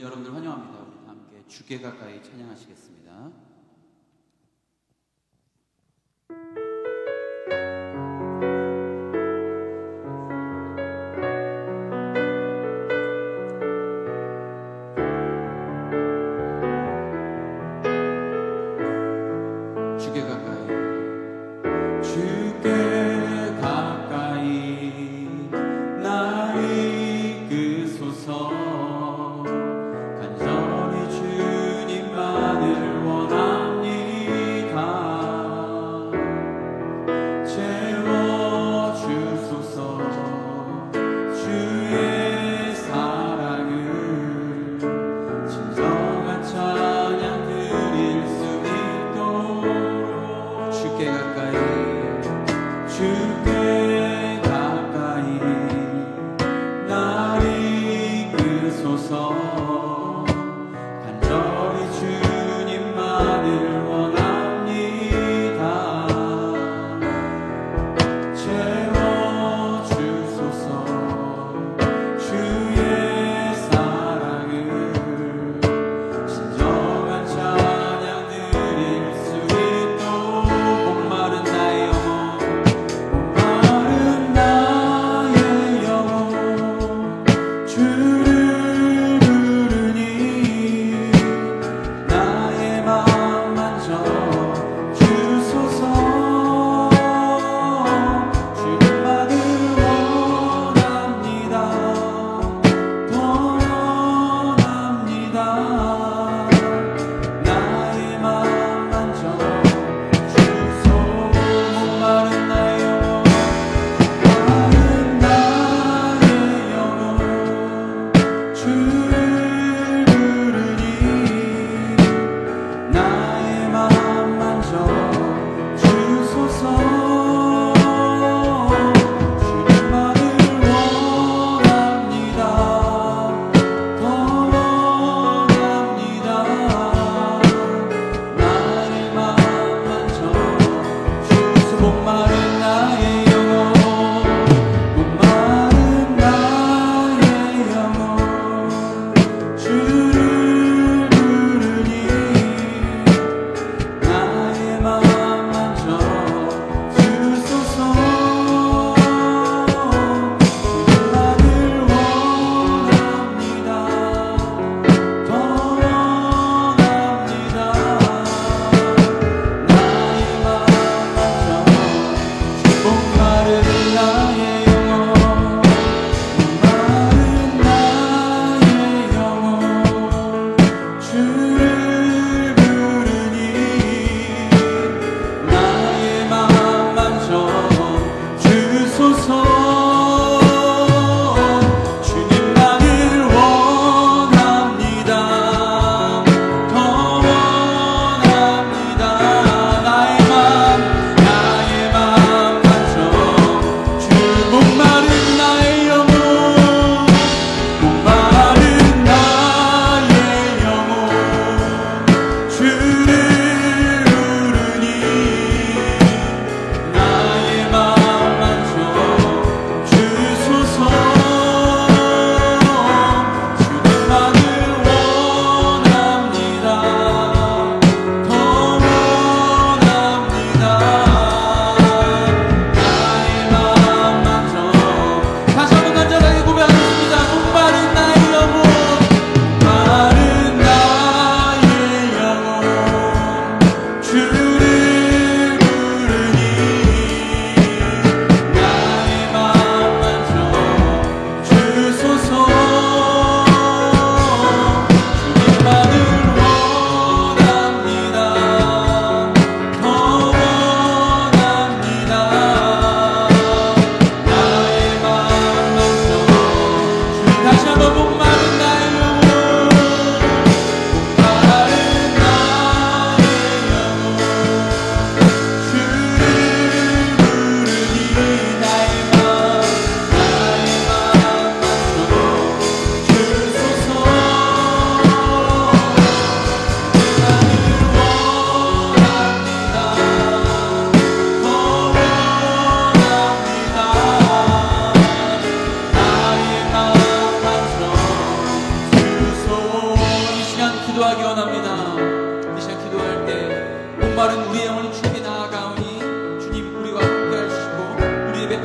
여러분들 환영합니다. 우리 함께 주께 가까이 찬양하시겠습니다. 주께 가까이, 주께 가까이 날 이끄소서.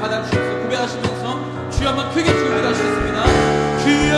받아주셔서 고백하시면서 주여 한번 크게 주여 고백하시겠습니다. 주여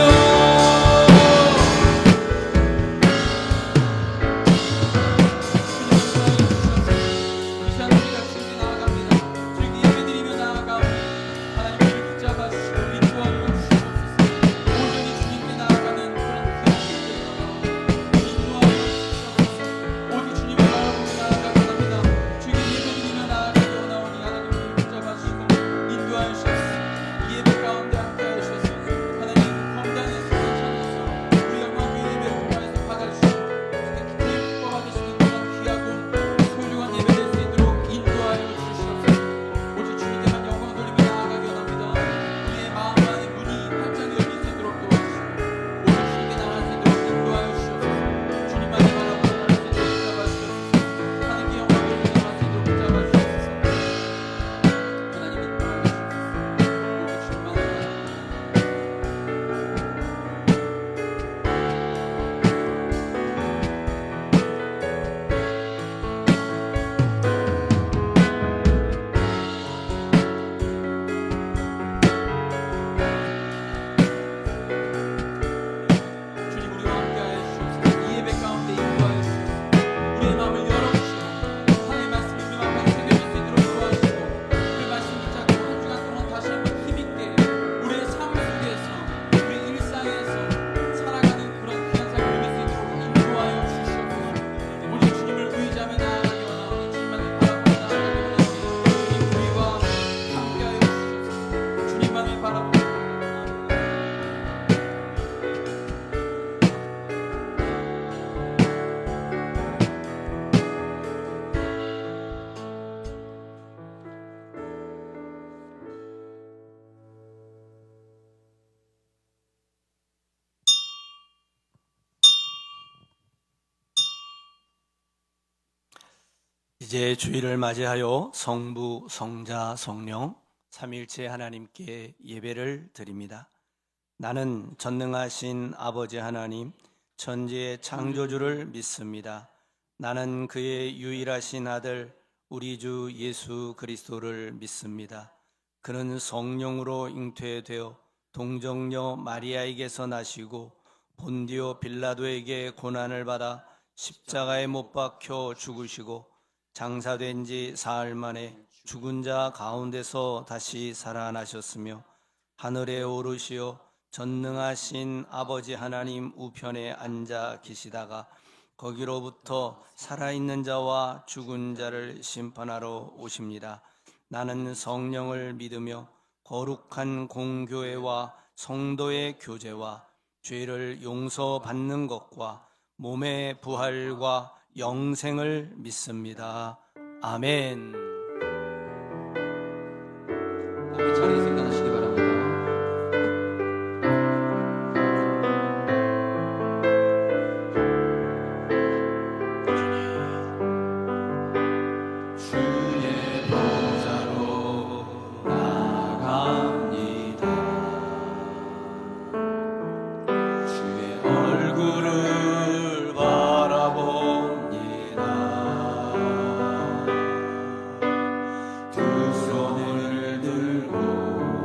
이제 주일을 맞이하여 성부, 성자, 성령 삼위일체 하나님께 예배를 드립니다. 나는 전능하신 아버지 하나님 천지의 창조주를 믿습니다. 나는 그의 유일하신 아들 우리 주 예수 그리스도를 믿습니다. 그는 성령으로 잉태되어 동정녀 마리아에게서 나시고 본디오 빌라도에게 고난을 받아 십자가에 못 박혀 죽으시고 장사된 지 사흘 만에 죽은 자 가운데서 다시 살아나셨으며 하늘에 오르시어 전능하신 아버지 하나님 우편에 앉아 계시다가 거기로부터 살아있는 자와 죽은 자를 심판하러 오십니다. 나는 성령을 믿으며 거룩한 공교회와 성도의 교제와 죄를 용서받는 것과 몸의 부활과 영생을 믿습니다. 아멘. 함께 자리에서 일어나시기 바랍니다. 주의 보좌로 나아갑니다. 주의 얼굴을 바라봅니다. 두 손을 들고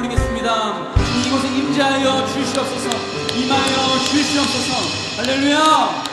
올리겠습니다. 이곳에 임재하여 주시옵소서. 임하여 주시옵소서. 할렐루야.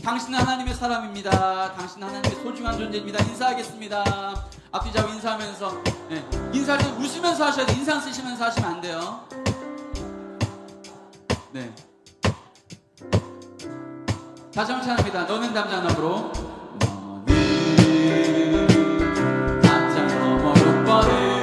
당신은 하나님의 사람입니다. 당신은 하나님의 소중한 존재입니다. 인사하겠습니다. 앞뒤 좌우 인사하면서 인사할 때 웃으면서 하셔야 돼요. 인상 쓰시면서 하시면 안 돼요. 네. 다시 한번 찬양합니다. 너는 담장 너머로 너는 담장 너머로 뻗은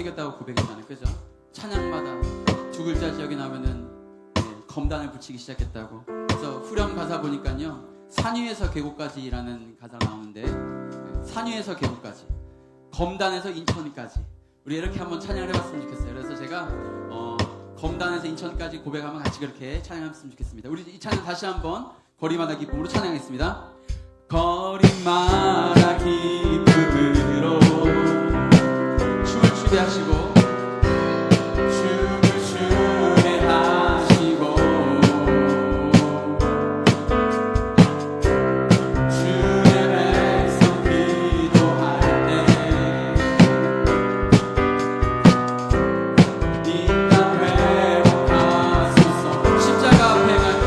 섬기겠다고 고백했잖아요. 그죠? 찬양마다 두 글자 지역에 나오면은 검단을 붙이기 시작했다고. 그래서 후렴 가사 보니까요, 산 위에서 계곡까지라는 가사가 나오는데, 산 위에서 계곡까지, 검단에서 인천까지, 우리 이렇게 한번 찬양을 해봤으면 좋겠어요. 그래서 제가 검단에서 인천까지 고백하면 같이 그렇게 찬양했으면 좋겠습니다. 우리 이 찬양 다시 한번 거리마다 기쁨으로 찬양하겠습니다. 거리마다 기쁨으로 춤을 추게 하시고 춤을 추게 하시고 주의 백성 기도할 때 이 땅 회복하소서. 십자가 앞에 갈 때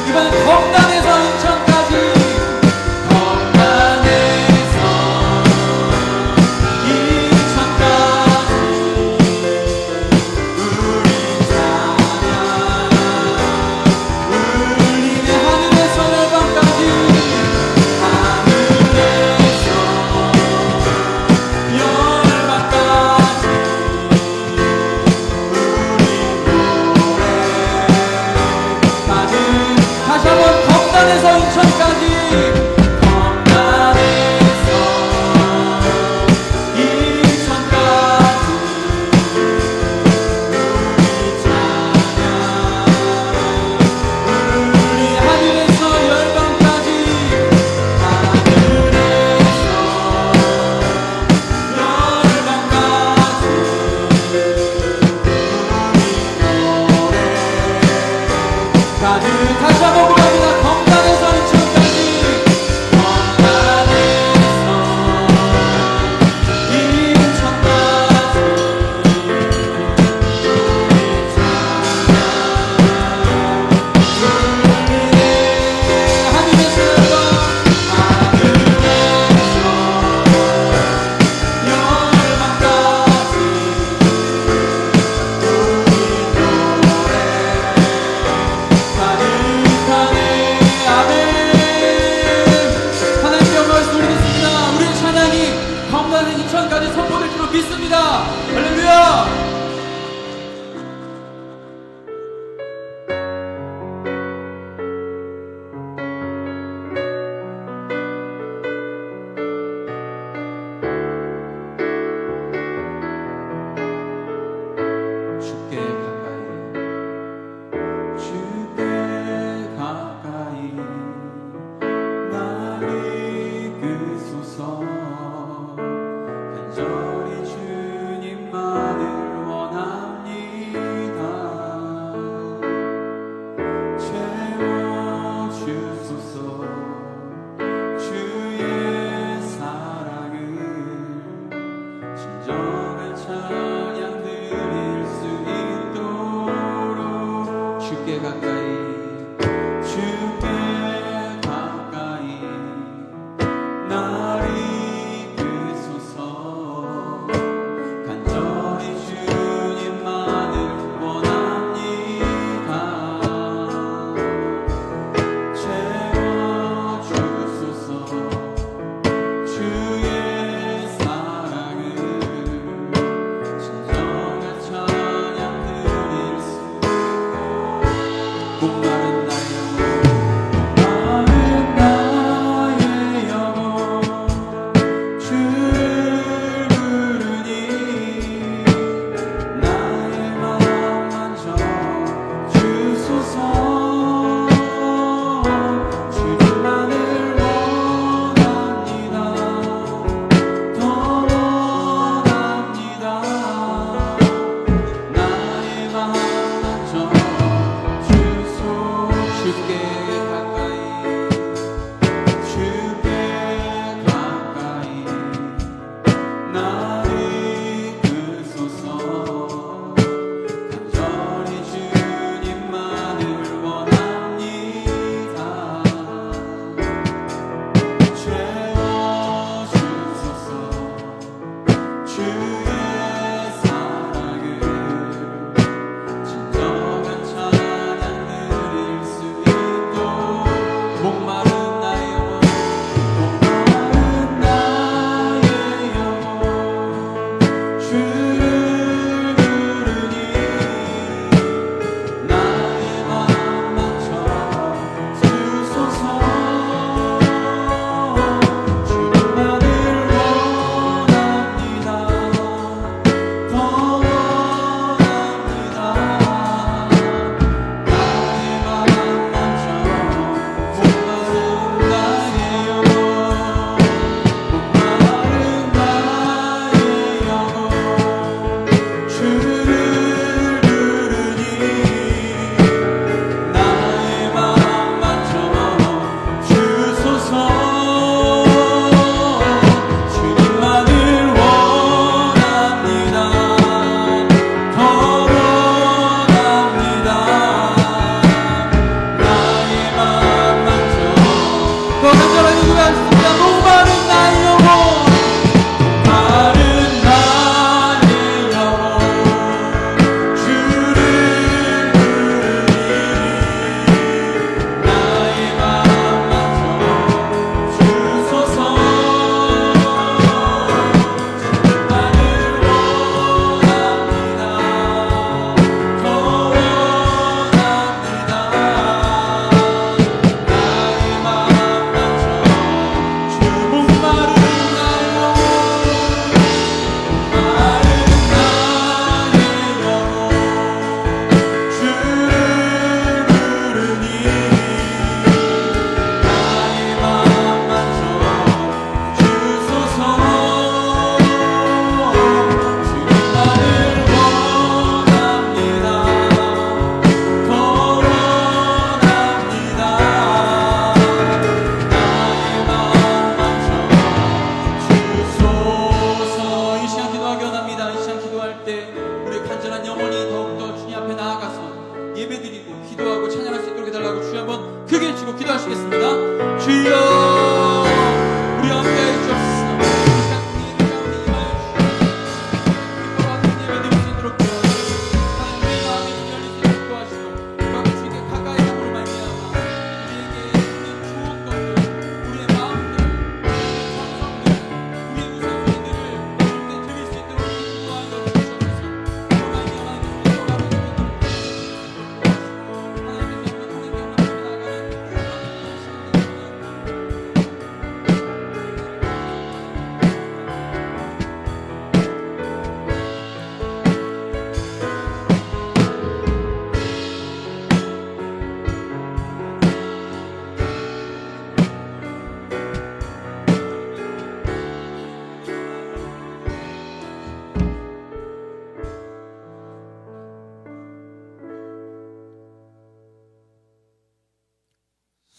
다시 한번 부릅니다. 검단에서 인천까지, 검단에서 인천까지 우리 찬양 하늘에서 열방까지 인천까지 선포될 줄로 믿습니다. 할렐루야. 주께 가까이 나를 이끄소서. 간절히 주님만을 원합니다. 채워주소서. 주의 사랑을 진정한 찬양 드릴 수 있도록 주께 가까이, 주께 가까이 나를 이끄소서. 간절히 주님만을 원합니다. 채워주소서. 주의 사랑을 진정한 찬양 드릴 수 있도록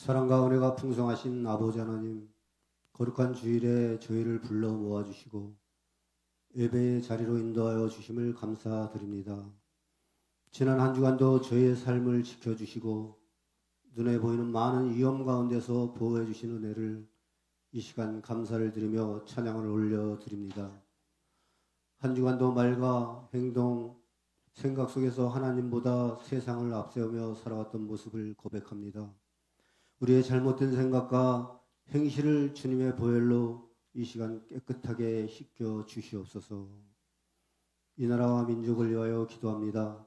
사랑과 은혜가 풍성하신 아버지 하나님, 거룩한 주일에 저희를 불러 모아주시고 예배의 자리로 인도하여 주심을 감사드립니다. 지난 한 주간도 저희의 삶을 지켜주시고 눈에 보이는 많은 위험 가운데서 보호해 주신 은혜를 이 시간 감사를 드리며 찬양을 올려드립니다. 한 주간도 말과 행동, 생각 속에서 하나님보다 세상을 앞세우며 살아왔던 모습을 고백합니다. 우리의 잘못된 생각과 행실을 주님의 보혈로 이 시간 깨끗하게 씻겨 주시옵소서. 이 나라와 민족을 위하여 기도합니다.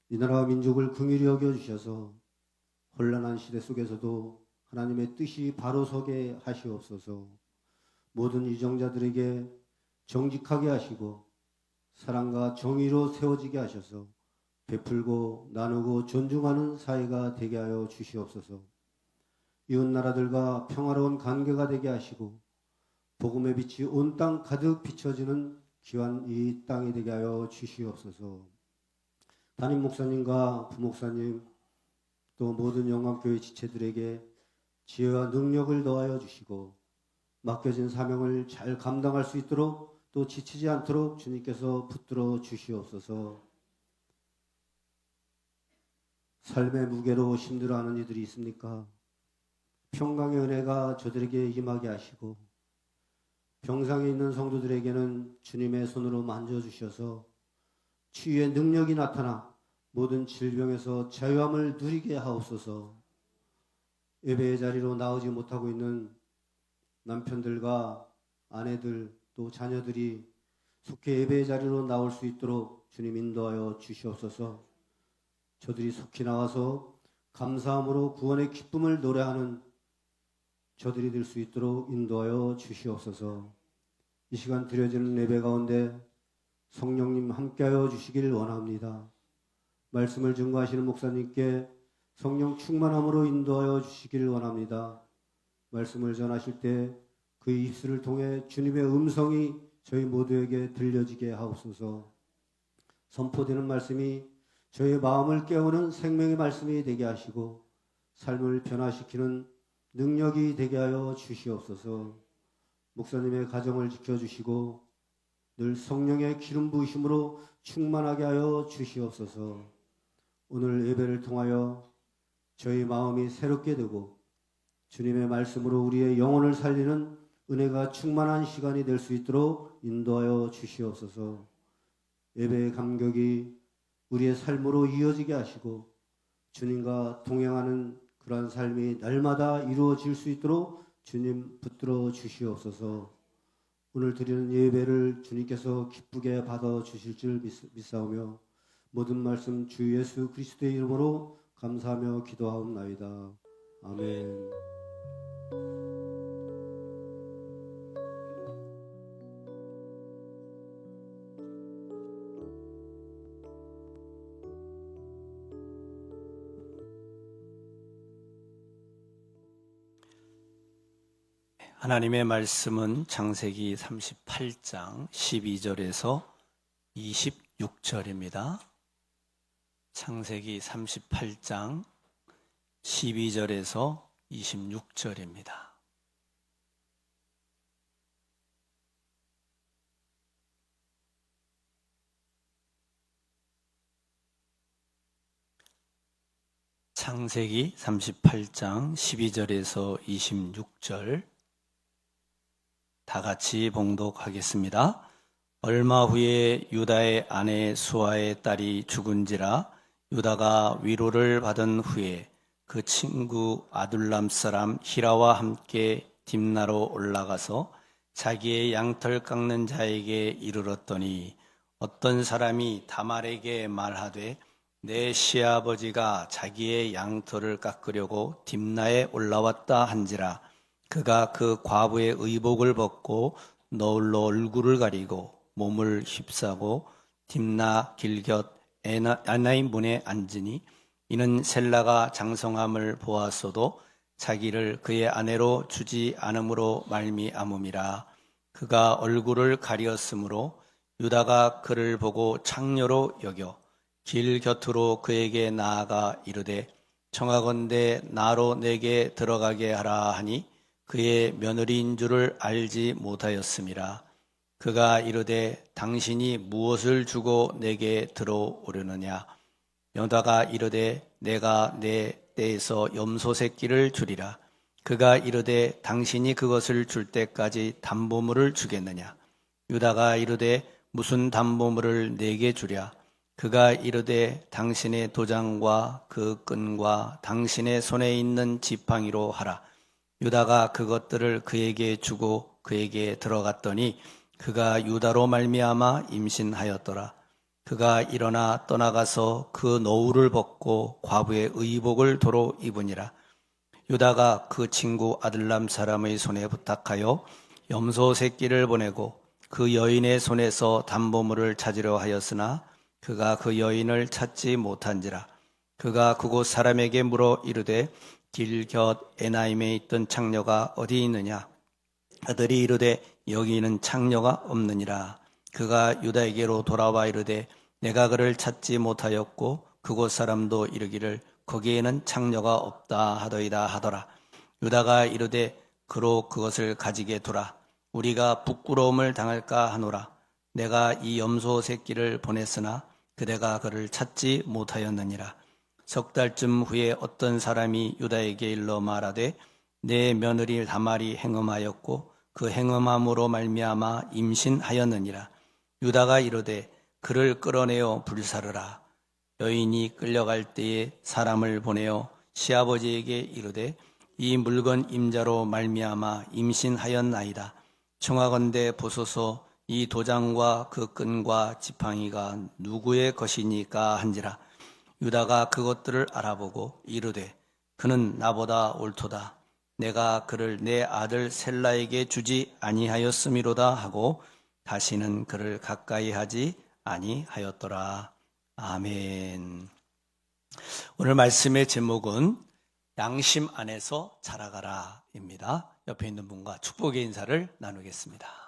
이 나라와 민족을 긍휼히 여겨주셔서 혼란한 시대 속에서도 하나님의 뜻이 바로 서게 하시옵소서. 모든 유정자들에게 정직하게 하시고 사랑과 정의로 세워지게 하셔서 베풀고 나누고 존중하는 사회가 되게 하여 주시옵소서. 이웃 나라들과 평화로운 관계가 되게 하시고 복음의 빛이 온 땅 가득 비춰지는 귀한 이 땅이 되게 하여 주시옵소서. 담임 목사님과 부목사님 또 모든 영광교회 지체들에게 지혜와 능력을 더하여 주시고 맡겨진 사명을 잘 감당할 수 있도록 또 지치지 않도록 주님께서 붙들어 주시옵소서. 삶의 무게로 힘들어하는 이들이 있습니까? 평강의 은혜가 저들에게 임하게 하시고 병상에 있는 성도들에게는 주님의 손으로 만져주셔서 치유의 능력이 나타나 모든 질병에서 자유함을 누리게 하옵소서. 예배의 자리로 나오지 못하고 있는 남편들과 아내들 또 자녀들이 속히 예배의 자리로 나올 수 있도록 주님 인도하여 주시옵소서. 저들이 속히 나와서 감사함으로 구원의 기쁨을 노래하는 저들이 될 수 있도록 인도하여 주시옵소서. 이 시간 드려지는 예배 가운데 성령님 함께하여 주시길 원합니다. 말씀을 증거하시는 목사님께 성령 충만함으로 인도하여 주시길 원합니다. 말씀을 전하실 때 그 입술을 통해 주님의 음성이 저희 모두에게 들려지게 하옵소서. 선포되는 말씀이 저희의 마음을 깨우는 생명의 말씀이 되게 하시고 삶을 변화시키는 능력이 되게 하여 주시옵소서. 목사님의 가정을 지켜주시고 늘 성령의 기름 부으심으로 충만하게 하여 주시옵소서. 오늘 예배를 통하여 저희 마음이 새롭게 되고 주님의 말씀으로 우리의 영혼을 살리는 은혜가 충만한 시간이 될 수 있도록 인도하여 주시옵소서. 예배의 감격이 우리의 삶으로 이어지게 하시고 주님과 동행하는 그러한 삶이 날마다 이루어질 수 있도록 주님 붙들어 주시옵소서. 오늘 드리는 예배를 주님께서 기쁘게 받아 주실 줄 믿사오며 모든 말씀 주 예수 그리스도의 이름으로 감사하며 기도하옵나이다. 아멘. 하나님의 말씀은 창세기 38장 12절에서 26절입니다. 창세기 38장 12절에서 26절입니다. 창세기 38장 12절에서 26절 다 같이 봉독하겠습니다. 얼마 후에 유다의 아내 수아의 딸이 죽은지라 유다가 위로를 받은 후에 그 친구 아둘람 사람 히라와 함께 딥나로 올라가서 자기의 양털 깎는 자에게 이르렀더니 어떤 사람이 다말에게 말하되 내 시아버지가 자기의 양털을 깎으려고 딥나에 올라왔다 한지라 그가 그 과부의 의복을 벗고 너울로 얼굴을 가리고 몸을 휩싸고 딥나 길곁 에나의 문에 앉으니 이는 셀라가 장성함을 보았어도 자기를 그의 아내로 주지 않음으로 말미암음이라. 그가 얼굴을 가리었으므로 유다가 그를 보고 창녀로 여겨 길 곁으로 그에게 나아가 이르되 청하건대 나로 내게 들어가게 하라 하니 그의 며느리인 줄을 알지 못하였음이라. 그가 이르되 당신이 무엇을 주고 내게 들어오려느냐. 유다가 이르되 내가 내 떼에서 염소 새끼를 주리라. 그가 이르되 당신이 그것을 줄 때까지 담보물을 주겠느냐. 유다가 이르되 무슨 담보물을 내게 주랴. 그가 이르되 당신의 도장과 그 끈과 당신의 손에 있는 지팡이로 하라. 유다가 그것들을 그에게 주고 그에게 들어갔더니 그가 유다로 말미암아 임신하였더라. 그가 일어나 떠나가서 그 노울을 벗고 과부의 의복을 도로 입으니라. 유다가 그 친구 아들람 사람의 손에 부탁하여 염소 새끼를 보내고 그 여인의 손에서 담보물을 찾으려 하였으나 그가 그 여인을 찾지 못한지라. 그가 그곳 사람에게 물어 이르되 길 곁 에나임에 있던 창녀가 어디 있느냐. 그들이 이르되 여기는 창녀가 없느니라. 그가 유다에게로 돌아와 이르되 내가 그를 찾지 못하였고 그곳 사람도 이르기를 거기에는 창녀가 없다 하더이다 하더라. 유다가 이르되 그로 그것을 가지게 두라. 우리가 부끄러움을 당할까 하노라. 내가 이 염소 새끼를 보냈으나 그대가 그를 찾지 못하였느니라. 석 달쯤 후에 어떤 사람이 유다에게 일러 말하되 내 며느리 다말이 행음하였고 그 행음함으로 말미암아 임신하였느니라. 유다가 이르되 그를 끌어내어 불사르라. 여인이 끌려갈 때에 사람을 보내어 시아버지에게 이르되 이 물건 임자로 말미암아 임신하였나이다. 청하건대 보소서 이 도장과 그 끈과 지팡이가 누구의 것이니까 한지라. 유다가 그것들을 알아보고 이르되 그는 나보다 옳도다. 내가 그를 내 아들 셀라에게 주지 아니하였음이로다 하고 다시는 그를 가까이 하지 아니하였더라. 아멘. 오늘 말씀의 제목은 양심 안에서 자라가라 입니다. 옆에 있는 분과 축복의 인사를 나누겠습니다.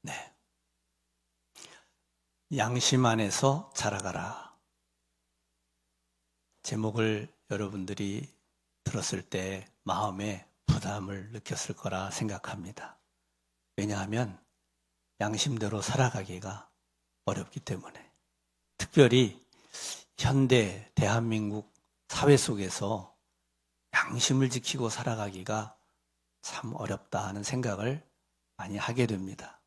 네. 양심 안에서 자라가라. 제목을 여러분들이 들었을 때 마음에 부담을 느꼈을 거라 생각합니다. 왜냐하면 양심대로 살아가기가 어렵기 때문에. 특별히 현대 대한민국 사회 속에서 양심을 지키고 살아가기가 참 어렵다 하는 생각을 많이 하게 됩니다.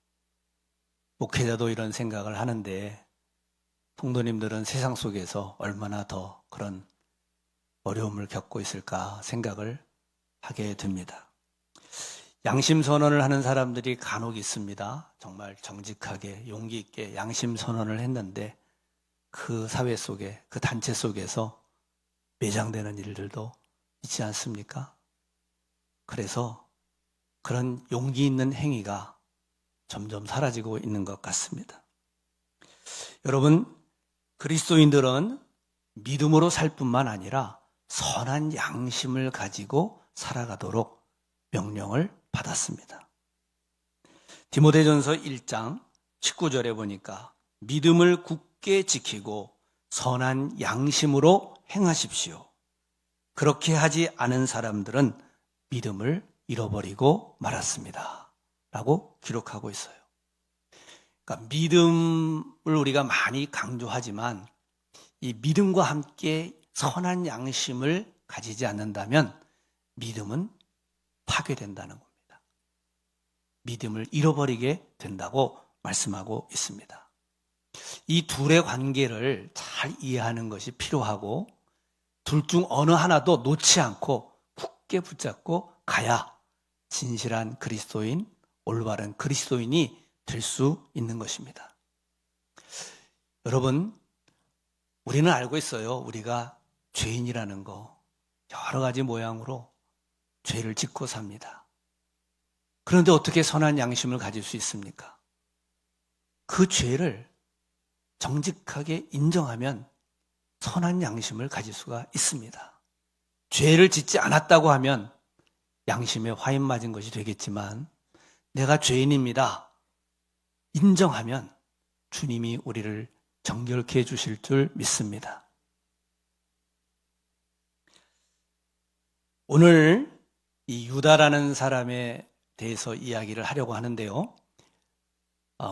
목회자도 이런 생각을 하는데 성도님들은 세상 속에서 얼마나 더 그런 어려움을 겪고 있을까 생각을 하게 됩니다. 양심 선언을 하는 사람들이 간혹 있습니다. 정말 정직하게 용기 있게 양심 선언을 했는데 그 사회 속에 그 단체 속에서 매장되는 일들도 있지 않습니까? 그래서 그런 용기 있는 행위가 점점 사라지고 있는 것 같습니다. 여러분, 그리스도인들은 믿음으로 살 뿐만 아니라 선한 양심을 가지고 살아가도록 명령을 받았습니다. 디모데전서 1장 19절에 보니까 믿음을 굳게 지키고 선한 양심으로 행하십시오. 그렇게 하지 않은 사람들은 믿음을 잃어버리고 말았습니다. 라고 기록하고 있어요. 그러니까 믿음을 우리가 많이 강조하지만 이 믿음과 함께 선한 양심을 가지지 않는다면 믿음은 파괴된다는 겁니다. 믿음을 잃어버리게 된다고 말씀하고 있습니다. 이 둘의 관계를 잘 이해하는 것이 필요하고 둘 중 어느 하나도 놓지 않고 굳게 붙잡고 가야 진실한 그리스도인, 올바른 그리스도인이 될 수 있는 것입니다. 여러분, 우리는 알고 있어요. 우리가 죄인이라는 거 여러 가지 모양으로 죄를 짓고 삽니다. 그런데 어떻게 선한 양심을 가질 수 있습니까? 그 죄를 정직하게 인정하면 선한 양심을 가질 수가 있습니다. 죄를 짓지 않았다고 하면 양심에 화인 맞은 것이 되겠지만 내가 죄인입니다 인정하면 주님이 우리를 정결케 해주실 줄 믿습니다. 오늘 이 유다라는 사람에 대해서 이야기를 하려고 하는데요.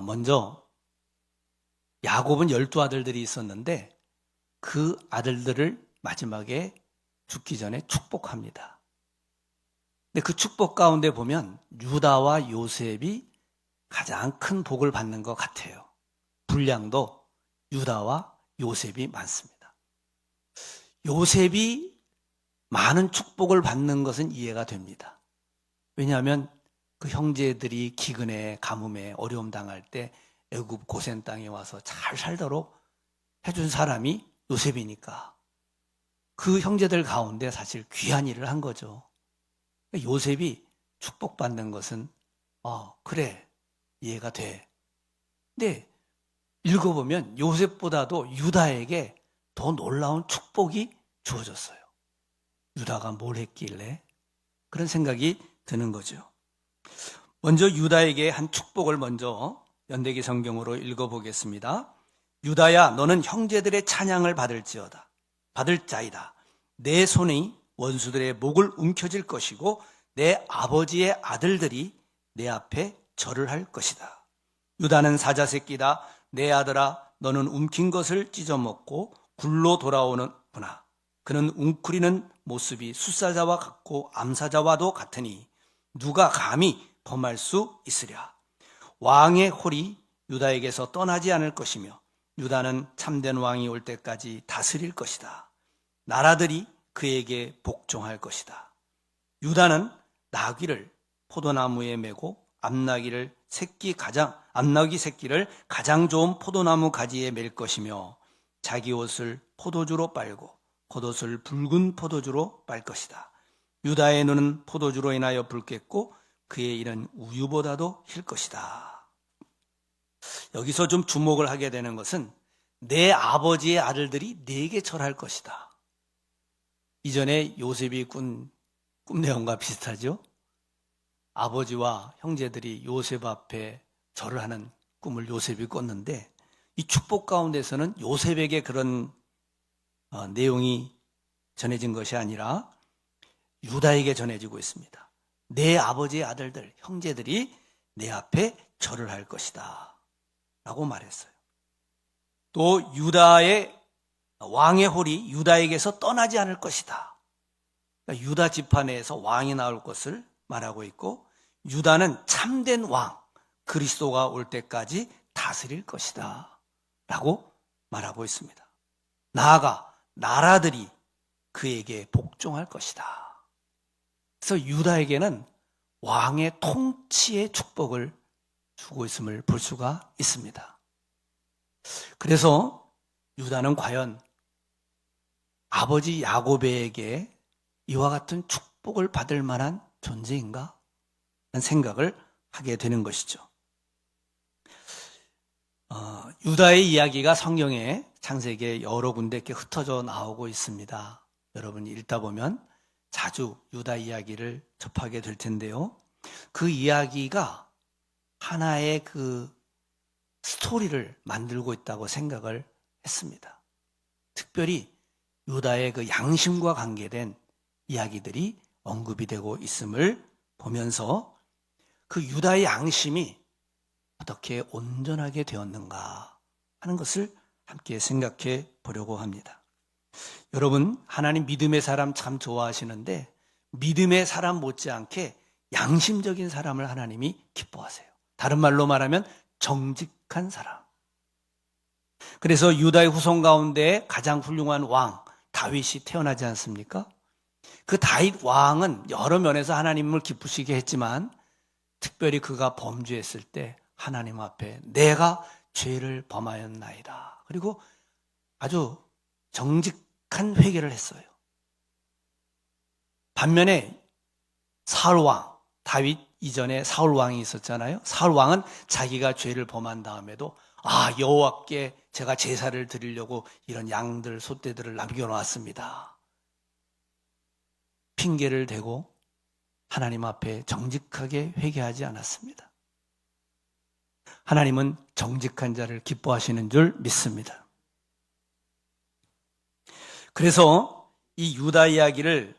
먼저 야곱은 12아들들이 있었는데 그 아들들을 마지막에 죽기 전에 축복합니다. 근데 그 축복 가운데 보면 유다와 요셉이 가장 큰 복을 받는 것 같아요. 분량도 유다와 요셉이 많습니다. 요셉이 많은 축복을 받는 것은 이해가 됩니다. 왜냐하면 그 형제들이 기근에 가뭄에 어려움 당할 때 애굽 고센 땅에 와서 잘 살도록 해준 사람이 요셉이니까 그 형제들 가운데 사실 귀한 일을 한 거죠. 요셉이 축복받는 것은 그래 이해가 돼. 근데 읽어보면 요셉보다도 유다에게 더 놀라운 축복이 주어졌어요. 유다가 뭘 했길래 그런 생각이 드는 거죠. 먼저 유다에게 한 축복을 먼저 연대기 성경으로 읽어보겠습니다. 유다야 너는 형제들의 찬양을 받을 자이다. 내 손이 원수들의 목을 움켜쥘 것이고 내 아버지의 아들들이 내 앞에 절을 할 것이다. 유다는 사자 새끼다. 내 아들아 너는 움킨 것을 찢어먹고 굴로 돌아오는구나. 그는 웅크리는 모습이 숫사자와 같고 암사자와도 같으니 누가 감히 범할 수 있으랴. 왕의 홀이 유다에게서 떠나지 않을 것이며 유다는 참된 왕이 올 때까지 다스릴 것이다. 나라들이 그에게 복종할 것이다. 유다는 나귀를 포도나무에 메고 암나귀 새끼를 가장 좋은 포도나무 가지에 맬 것이며 자기 옷을 포도주로 빨고 겉옷을 붉은 포도주로 빨 것이다. 유다의 눈은 포도주로 인하여 붉겠고 그의 이는 우유보다도 힐 것이다. 여기서 좀 주목을 하게 되는 것은 내 아버지의 아들들이 내게 절할 것이다. 이전에 요셉이 꾼 꿈 내용과 비슷하죠? 아버지와 형제들이 요셉 앞에 절을 하는 꿈을 요셉이 꿨는데 이 축복 가운데서는 요셉에게 그런 내용이 전해진 것이 아니라 유다에게 전해지고 있습니다. 내 아버지의 아들들, 형제들이 내 앞에 절을 할 것이다 라고 말했어요. 또 유다의 왕의 홀이 유다에게서 떠나지 않을 것이다. 그러니까 유다 지파 내에서 왕이 나올 것을 말하고 있고 유다는 참된 왕, 그리스도가 올 때까지 다스릴 것이다 라고 말하고 있습니다. 나아가 나라들이 그에게 복종할 것이다. 그래서 유다에게는 왕의 통치의 축복을 주고 있음을 볼 수가 있습니다. 그래서 유다는 과연 아버지 야곱에게 이와 같은 축복을 받을 만한 존재인가? 라는 생각을 하게 되는 것이죠. 유다의 이야기가 성경에 창세기에 여러 군데 이렇게 흩어져 나오고 있습니다. 여러분이 읽다 보면 자주 유다 이야기를 접하게 될 텐데요. 그 이야기가 하나의 그 스토리를 만들고 있다고 생각을 했습니다. 특별히 유다의 그 양심과 관계된 이야기들이 언급이 되고 있음을 보면서 그 유다의 양심이 어떻게 온전하게 되었는가 하는 것을 함께 생각해 보려고 합니다. 여러분, 하나님 믿음의 사람 참 좋아하시는데 믿음의 사람 못지않게 양심적인 사람을 하나님이 기뻐하세요. 다른 말로 말하면 정직한 사람. 그래서 유다의 후손 가운데 가장 훌륭한 왕 다윗이 태어나지 않습니까? 그 다윗 왕은 여러 면에서 하나님을 기쁘시게 했지만 특별히 그가 범죄했을 때 하나님 앞에 내가 죄를 범하였나이다. 그리고 아주 정직한 회개를 했어요. 반면에 사울 왕, 다윗 이전에 사울 왕이 있었잖아요. 사울 왕은 자기가 죄를 범한 다음에도 여호와께 제가 제사를 드리려고 이런 양들, 소떼들을 남겨놓았습니다. 핑계를 대고 하나님 앞에 정직하게 회개하지 않았습니다. 하나님은 정직한 자를 기뻐하시는 줄 믿습니다. 그래서 이 유다 이야기를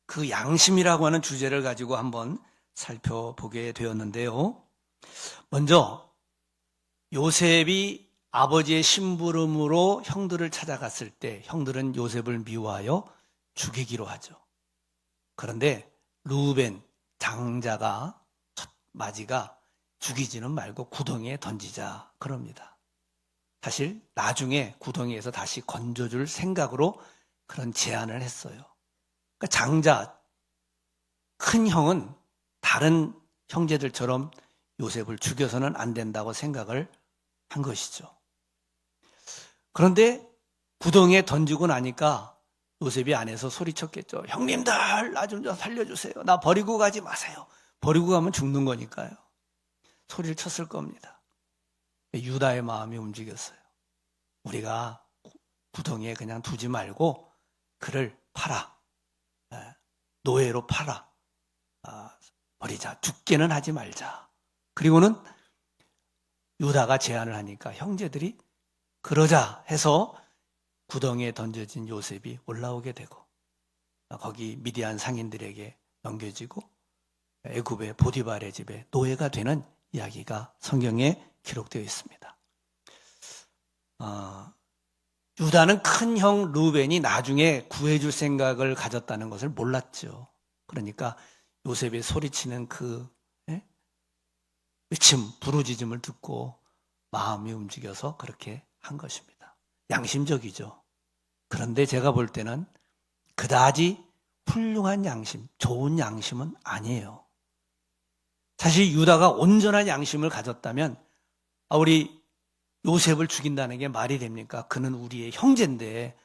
그 양심이라고 하는 주제를 가지고 한번 살펴보게 되었는데요. 먼저 요셉이 아버지의 심부름으로 형들을 찾아갔을 때 형들은 요셉을 미워하여 죽이기로 하죠. 그런데 루벤 장자가 첫 마지가 죽이지는 말고 구덩이에 던지자 그럽니다. 사실 나중에 구덩이에서 다시 건져줄 생각으로 그런 제안을 했어요. 그러니까 장자 큰 형은 다른 형제들처럼 요셉을 죽여서는 안 된다고 생각을 한 것이죠. 그런데 구덩이에 던지고 나니까 요셉이 안에서 소리쳤겠죠. 형님들, 나 좀 살려주세요. 나 버리고 가지 마세요. 버리고 가면 죽는 거니까요. 소리를 쳤을 겁니다. 유다의 마음이 움직였어요. 우리가 구덩이에 그냥 두지 말고 그를 팔아. 노예로 팔아. 버리자. 죽게는 하지 말자. 그리고는 유다가 제안을 하니까 형제들이 그러자 해서 구덩이에 던져진 요셉이 올라오게 되고 거기 미디안 상인들에게 넘겨지고 애굽의 보디발의 집에 노예가 되는 이야기가 성경에 기록되어 있습니다. 유다는 큰 형 루벤이 나중에 구해줄 생각을 가졌다는 것을 몰랐죠. 그러니까 요셉이 소리치는 그 외침, 부르짖음을 듣고 마음이 움직여서 그렇게 한 것입니다. 양심적이죠. 그런데 제가 볼 때는 그다지 훌륭한 양심, 좋은 양심은 아니에요. 사실 유다가 온전한 양심을 가졌다면 우리 요셉을 죽인다는 게 말이 됩니까? 그는 우리의 형제인데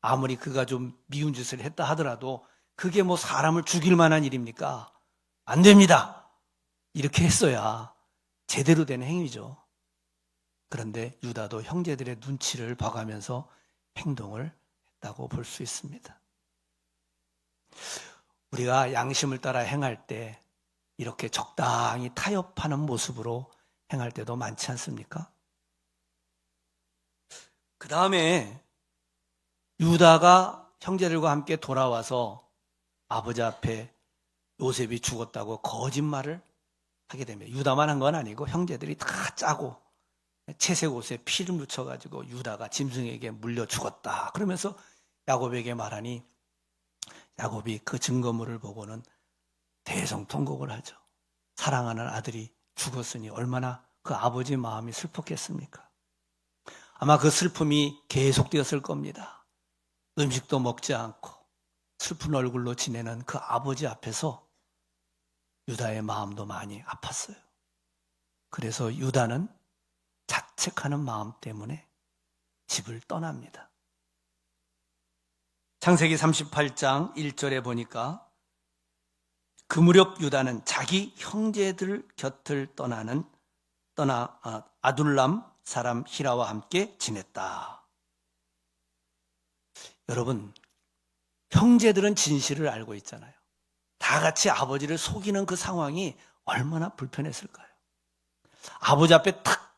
아무리 그가 좀 미운 짓을 했다 하더라도 그게 뭐 사람을 죽일 만한 일입니까? 안 됩니다. 이렇게 했어야 제대로 된 행위죠. 그런데 유다도 형제들의 눈치를 봐가면서 행동을 했다고 볼 수 있습니다. 우리가 양심을 따라 행할 때 이렇게 적당히 타협하는 모습으로 행할 때도 많지 않습니까? 그 다음에 유다가 형제들과 함께 돌아와서 아버지 앞에 요셉이 죽었다고 거짓말을 하게 됩니다. 유다만 한 건 아니고 형제들이 다 짜고 채색 옷에 피를 묻혀가지고 유다가 짐승에게 물려 죽었다. 그러면서 야곱에게 말하니 야곱이 그 증거물을 보고는 대성통곡을 하죠. 사랑하는 아들이 죽었으니 얼마나 그 아버지 마음이 슬펐겠습니까? 아마 그 슬픔이 계속되었을 겁니다. 음식도 먹지 않고 슬픈 얼굴로 지내는 그 아버지 앞에서 유다의 마음도 많이 아팠어요. 그래서 유다는 자책하는 마음 때문에 집을 떠납니다. 창세기 38장 1절에 보니까 그 무렵 유다는 자기 형제들 곁을 떠나 아둘람 사람 히라와 함께 지냈다. 여러분, 형제들은 진실을 알고 있잖아요. 다 같이 아버지를 속이는 그 상황이 얼마나 불편했을까요? 아버지 앞에 탁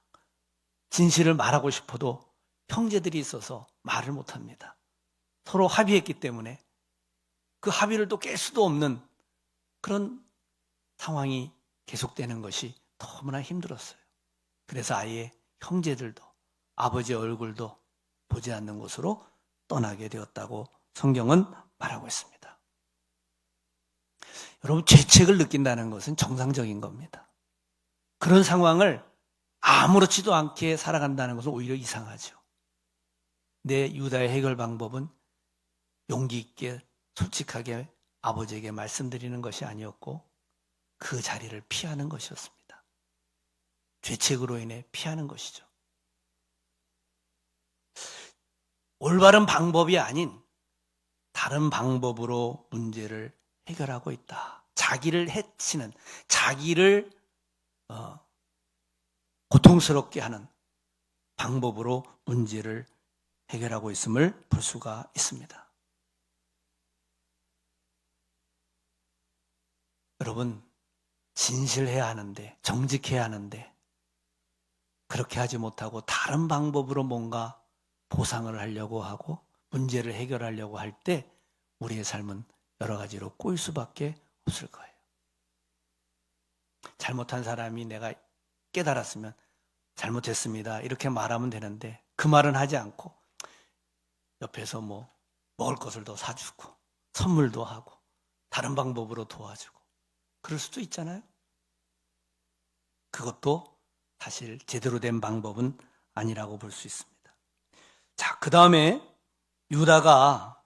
진실을 말하고 싶어도 형제들이 있어서 말을 못합니다. 서로 합의했기 때문에 그 합의를 또 깰 수도 없는 그런 상황이 계속되는 것이 너무나 힘들었어요. 그래서 아예 형제들도 아버지의 얼굴도 보지 않는 곳으로 떠나게 되었다고 성경은 말하고 있습니다. 여러분, 죄책을 느낀다는 것은 정상적인 겁니다. 그런 상황을 아무렇지도 않게 살아간다는 것은 오히려 이상하죠. 내 유다의 해결 방법은 용기 있게 솔직하게 아버지에게 말씀드리는 것이 아니었고 그 자리를 피하는 것이었습니다. 죄책으로 인해 피하는 것이죠. 올바른 방법이 아닌 다른 방법으로 문제를 해결하고 있다. 자기를 해치는, 자기를 고통스럽게 하는 방법으로 문제를 해결하고 있음을 볼 수가 있습니다. 여러분, 진실해야 하는데, 정직해야 하는데, 그렇게 하지 못하고 다른 방법으로 뭔가 보상을 하려고 하고 문제를 해결하려고 할 때 우리의 삶은 여러 가지로 꼬일 수밖에 없을 거예요. 잘못한 사람이 내가 깨달았으면 잘못했습니다, 이렇게 말하면 되는데 그 말은 하지 않고 옆에서 먹을 것을 더 사주고 선물도 하고 다른 방법으로 도와주고 그럴 수도 있잖아요. 그것도 사실 제대로 된 방법은 아니라고 볼 수 있습니다. 자, 그 다음에 유다가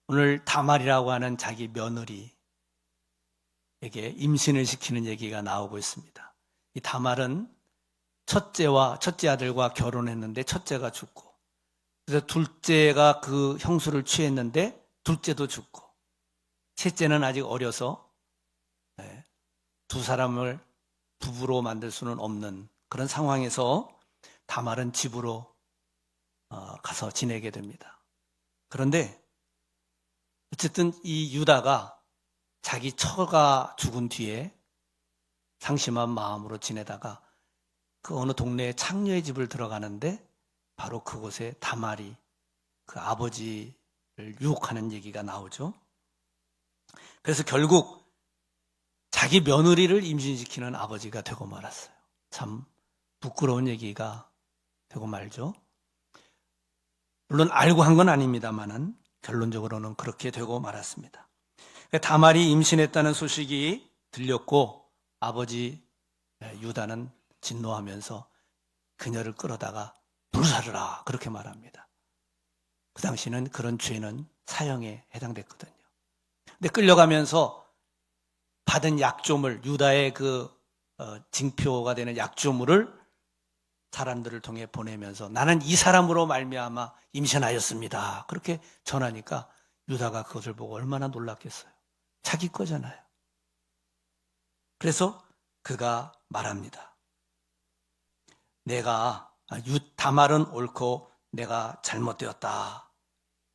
오늘 다말이라고 하는 자기 며느리에게 임신을 시키는 얘기가 나오고 있습니다. 이 다말은 첫째 아들과 결혼했는데 첫째가 죽고, 그래서 둘째가 그 형수를 취했는데 둘째도 죽고, 셋째는 아직 어려서 두 사람을 부부로 만들 수는 없는 그런 상황에서 다말은 집으로 가서 지내게 됩니다. 그런데 어쨌든 이 유다가 자기 처가 죽은 뒤에 상심한 마음으로 지내다가 그 어느 동네에 창녀의 집을 들어가는데 바로 그곳에 다말이 그 아버지를 유혹하는 얘기가 나오죠. 그래서 결국 자기 며느리를 임신시키는 아버지가 되고 말았어요. 참 부끄러운 얘기가 되고 말죠. 물론 알고 한 건 아닙니다만은 결론적으로는 그렇게 되고 말았습니다. 다말이 임신했다는 소식이 들렸고 아버지 유다는 진노하면서 그녀를 끌어다가 불사르라 그렇게 말합니다. 그 당시는 그런 죄는 사형에 해당됐거든요. 근데 끌려가면서 받은 약조물, 유다의 그 징표가 되는 약조물을 사람들을 통해 보내면서 나는 이 사람으로 말미암아 임신하였습니다, 그렇게 전하니까 유다가 그것을 보고 얼마나 놀랐겠어요. 자기 거잖아요. 그래서 그가 말합니다. 다말은 옳고 내가 잘못되었다,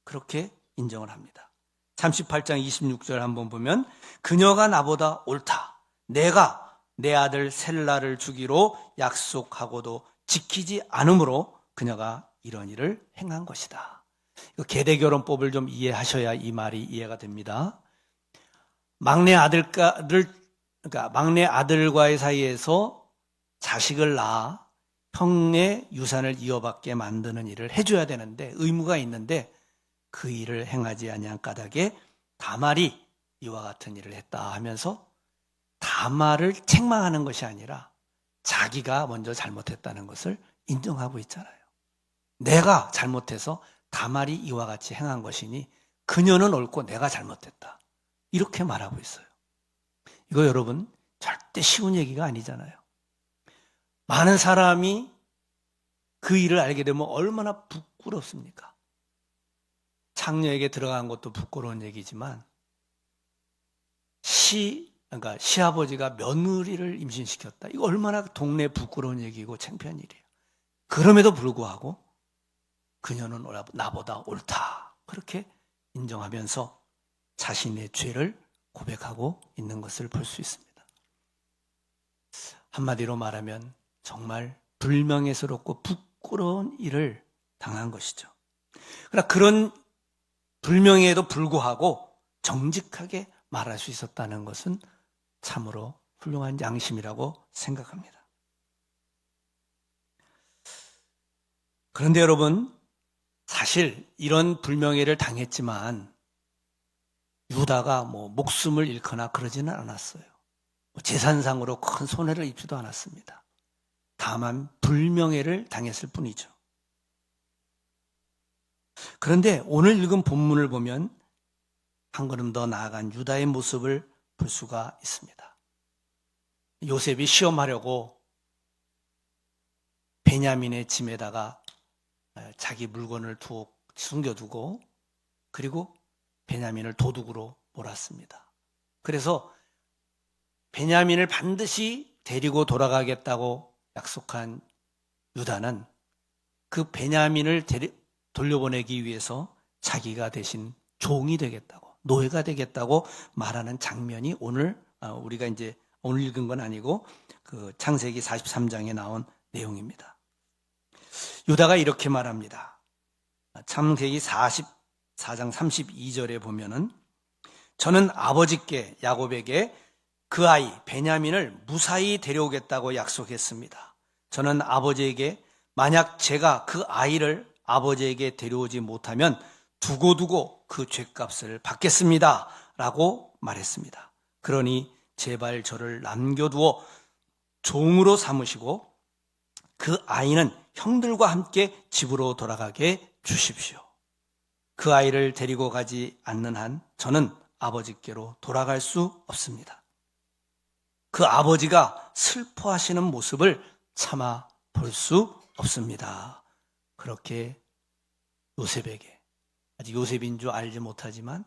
그렇게 인정을 합니다. 38장 26절 한번 보면 그녀가 나보다 옳다. 내가 내 아들 셀라를 주기로 약속하고도 지키지 않으므로 그녀가 이런 일을 행한 것이다. 계대결혼법을 좀 이해하셔야 이 말이 이해가 됩니다. 막내 아들과의 사이에서 자식을 낳아 형의 유산을 이어받게 만드는 일을 해줘야 되는데, 의무가 있는데 그 일을 행하지 아니한 까닭에 다말이 이와 같은 일을 했다 하면서 다말을 책망하는 것이 아니라 자기가 먼저 잘못했다는 것을 인정하고 있잖아요. 내가 잘못해서 다말이 이와 같이 행한 것이니 그녀는 옳고 내가 잘못했다, 이렇게 말하고 있어요. 이거 여러분 절대 쉬운 얘기가 아니잖아요. 많은 사람이 그 일을 알게 되면 얼마나 부끄럽습니까? 창녀에게 들어간 것도 부끄러운 얘기지만 시아버지가 며느리를 임신시켰다, 이거 얼마나 동네 부끄러운 얘기고 창피한 일이에요. 그럼에도 불구하고 그녀는 나보다 옳다, 그렇게 인정하면서 자신의 죄를 고백하고 있는 것을 볼 수 있습니다. 한마디로 말하면 정말 불명예스럽고 부끄러운 일을 당한 것이죠. 그러나 그런 불명예에도 불구하고 정직하게 말할 수 있었다는 것은 참으로 훌륭한 양심이라고 생각합니다. 그런데 여러분, 사실 이런 불명예를 당했지만 유다가 목숨을 잃거나 그러지는 않았어요. 재산상으로 큰 손해를 입지도 않았습니다. 다만 불명예를 당했을 뿐이죠. 그런데 오늘 읽은 본문을 보면 한 걸음 더 나아간 유다의 모습을 볼 수가 있습니다. 요셉이 시험하려고 베냐민의 짐에다가 자기 물건을 숨겨두고 그리고 베냐민을 도둑으로 몰았습니다. 그래서 베냐민을 반드시 데리고 돌아가겠다고 약속한 유다는 그 베냐민을 돌려보내기 위해서 자기가 대신 종이 되겠다고, 노예가 되겠다고 말하는 장면이 오늘 우리가 이제 오늘 읽은 건 아니고 그 창세기 43장에 나온 내용입니다. 유다가 이렇게 말합니다. 창세기 44장 32절에 보면은 저는 아버지께 야곱에게 그 아이 베냐민을 무사히 데려오겠다고 약속했습니다. 저는 아버지에게 만약 제가 그 아이를 아버지에게 데려오지 못하면 두고두고 그 죗값을 받겠습니다 라고 말했습니다. 그러니 제발 저를 남겨두어 종으로 삼으시고 그 아이는 형들과 함께 집으로 돌아가게 주십시오. 그 아이를 데리고 가지 않는 한 저는 아버지께로 돌아갈 수 없습니다. 그 아버지가 슬퍼하시는 모습을 참아 볼 수 없습니다. 그렇게 요셉에게, 아직 요셉인 줄 알지 못하지만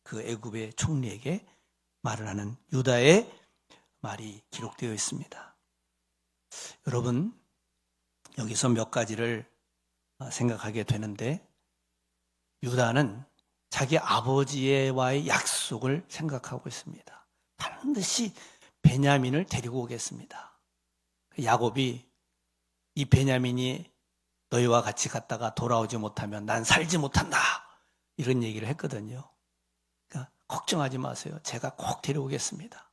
그 애굽의 총리에게 말을 하는 유다의 말이 기록되어 있습니다. 여러분, 여기서 몇 가지를 생각하게 되는데, 유다는 자기 아버지와의 약속을 생각하고 있습니다. 반드시 베냐민을 데리고 오겠습니다. 야곱이 이 베냐민이 너희와 같이 갔다가 돌아오지 못하면 난 살지 못한다, 이런 얘기를 했거든요. 그러니까 걱정하지 마세요. 제가 꼭 데려오겠습니다.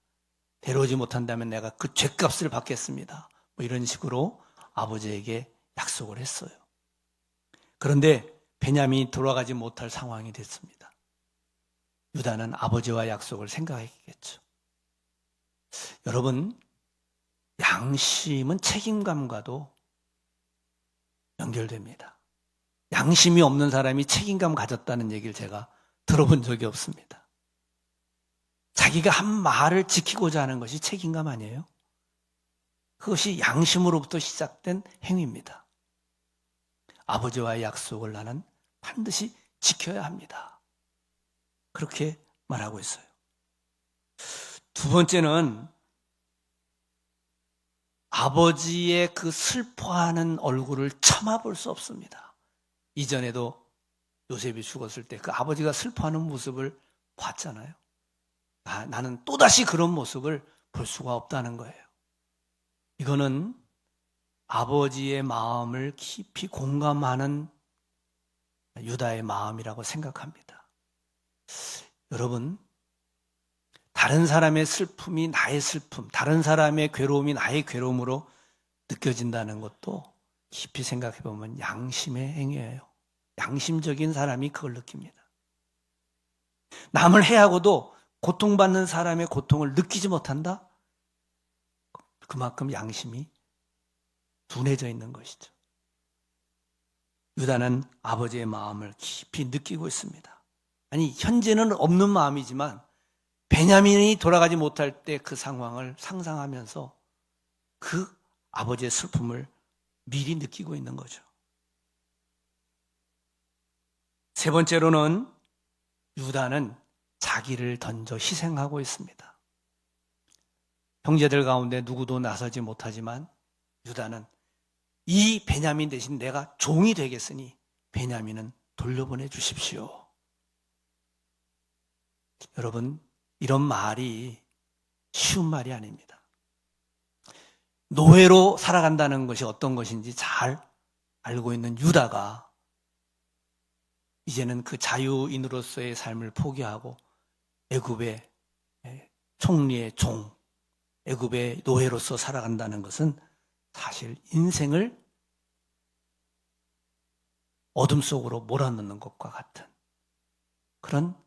데려오지 못한다면 내가 그 죗값을 받겠습니다. 뭐 이런 식으로 아버지에게 약속을 했어요. 그런데 베냐민이 돌아가지 못할 상황이 됐습니다. 유다는 아버지와 약속을 생각했겠죠. 여러분, 양심은 책임감과도 연결됩니다. 양심이 없는 사람이 책임감 가졌다는 얘기를 제가 들어본 적이 없습니다. 자기가 한 말을 지키고자 하는 것이 책임감 아니에요? 그것이 양심으로부터 시작된 행위입니다. 아버지와의 약속을 나는 반드시 지켜야 합니다. 그렇게 말하고 있어요. 두 번째는 아버지의 그 슬퍼하는 얼굴을 참아볼 수 없습니다. 이전에도 요셉이 죽었을 때 그 아버지가 슬퍼하는 모습을 봤잖아요. 나는 또다시 그런 모습을 볼 수가 없다는 거예요. 이거는 아버지의 마음을 깊이 공감하는 유다의 마음이라고 생각합니다. 여러분, 다른 사람의 슬픔이 나의 슬픔, 다른 사람의 괴로움이 나의 괴로움으로 느껴진다는 것도 깊이 생각해 보면 양심의 행위예요. 양심적인 사람이 그걸 느낍니다. 남을 해하고도 고통받는 사람의 고통을 느끼지 못한다? 그만큼 양심이 둔해져 있는 것이죠. 유다는 아버지의 마음을 깊이 느끼고 있습니다. 아니, 현재는 없는 마음이지만 베냐민이 돌아가지 못할 때 그 상황을 상상하면서 그 아버지의 슬픔을 미리 느끼고 있는 거죠. 세 번째로는 유다는 자기를 던져 희생하고 있습니다. 형제들 가운데 누구도 나서지 못하지만 유다는 이 베냐민 대신 내가 종이 되겠으니 베냐민은 돌려보내 주십시오. 여러분, 이런 말이 쉬운 말이 아닙니다. 노예로 살아간다는 것이 어떤 것인지 잘 알고 있는 유다가 이제는 그 자유인으로서의 삶을 포기하고 애굽의 총리의 종, 애굽의 노예로서 살아간다는 것은 사실 인생을 어둠 속으로 몰아넣는 것과 같은 그런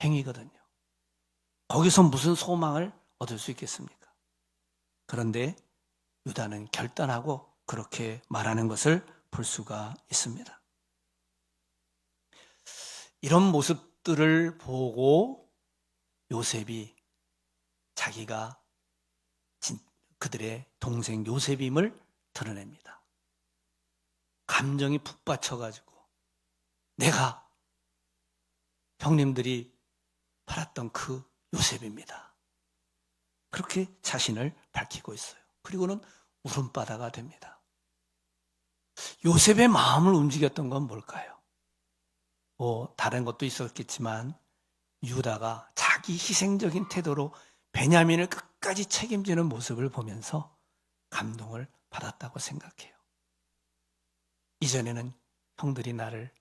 행위거든요. 거기서 무슨 소망을 얻을 수 있겠습니까? 그런데 유다는 결단하고 그렇게 말하는 것을 볼 수가 있습니다. 이런 모습들을 보고 요셉이 자기가 그들의 동생 요셉임을 드러냅니다. 감정이 북받쳐가지고 내가 형님들이 팔았던 그 요셉입니다. 그렇게 자신을 밝히고 있어요. 그리고는 울음바다가 됩니다. 요셉의 마음을 움직였던 건 뭘까요? 다른 것도 있었겠지만 유다가 자기 희생적인 태도로 베냐민을 끝까지 책임지는 모습을 보면서 감동을 받았다고 생각해요. 이전에는 형들이 나를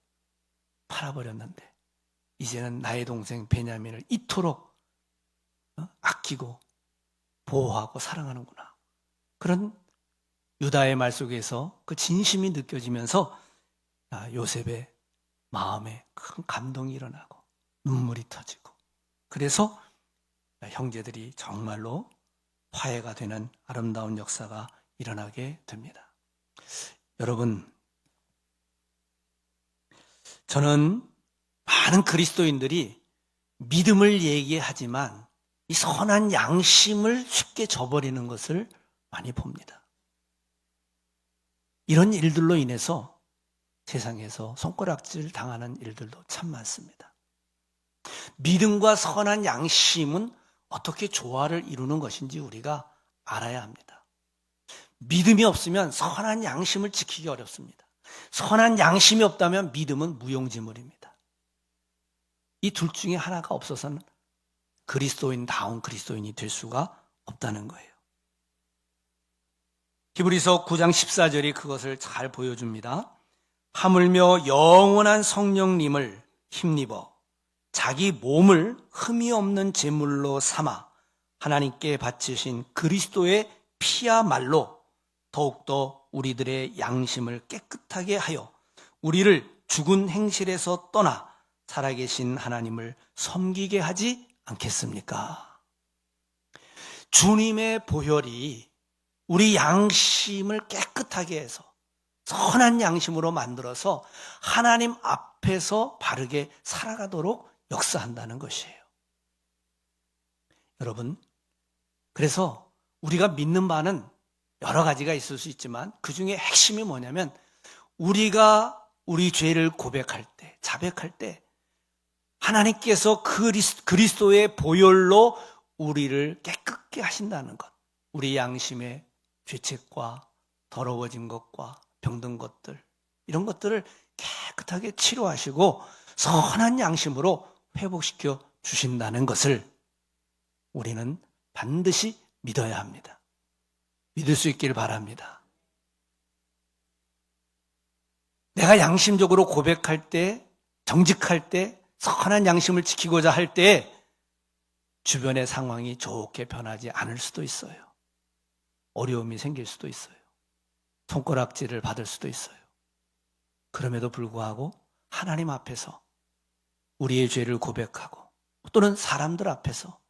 팔아버렸는데 이제는 나의 동생 베냐민을 이토록 아끼고 보호하고 사랑하는구나. 그런 유다의 말 속에서 그 진심이 느껴지면서 요셉의 마음에 큰 감동이 일어나고 눈물이 터지고, 그래서 형제들이 정말로 화해가 되는 아름다운 역사가 일어나게 됩니다. 여러분, 저는 많은 그리스도인들이 믿음을 얘기하지만 이 선한 양심을 쉽게 저버리는 것을 많이 봅니다. 이런 일들로 인해서 세상에서 손가락질 당하는 일들도 참 많습니다. 믿음과 선한 양심은 어떻게 조화를 이루는 것인지 우리가 알아야 합니다. 믿음이 없으면 선한 양심을 지키기 어렵습니다. 선한 양심이 없다면 믿음은 무용지물입니다. 이 둘 중에 하나가 없어서는 그리스도인다운 그리스도인이 될 수가 없다는 거예요. 히브리서 9장 14절이 그것을 잘 보여줍니다. 하물며 영원한 성령님을 힘입어 자기 몸을 흠이 없는 제물로 삼아 하나님께 바치신 그리스도의 피야말로 더욱더 우리들의 양심을 깨끗하게 하여 우리를 죽은 행실에서 떠나 살아계신 하나님을 섬기게 하지 않겠습니까? 주님의 보혈이 우리 양심을 깨끗하게 해서 선한 양심으로 만들어서 하나님 앞에서 바르게 살아가도록 역사한다는 것이에요. 여러분, 그래서 우리가 믿는 바는 여러 가지가 있을 수 있지만 그 중에 핵심이 뭐냐면 우리가 우리 죄를 고백할 때, 자백할 때 하나님께서 그리스도의 보혈로 우리를 깨끗게 하신다는 것, 우리 양심의 죄책과 더러워진 것과 병든 것들, 이런 것들을 깨끗하게 치료하시고 선한 양심으로 회복시켜 주신다는 것을 우리는 반드시 믿어야 합니다. 믿을 수 있길 바랍니다. 내가 양심적으로 고백할 때, 정직할 때, 선한 양심을 지키고자 할 때 주변의 상황이 좋게 변하지 않을 수도 있어요. 어려움이 생길 수도 있어요. 손가락질을 받을 수도 있어요. 그럼에도 불구하고 하나님 앞에서 우리의 죄를 고백하고 또는 사람들 앞에서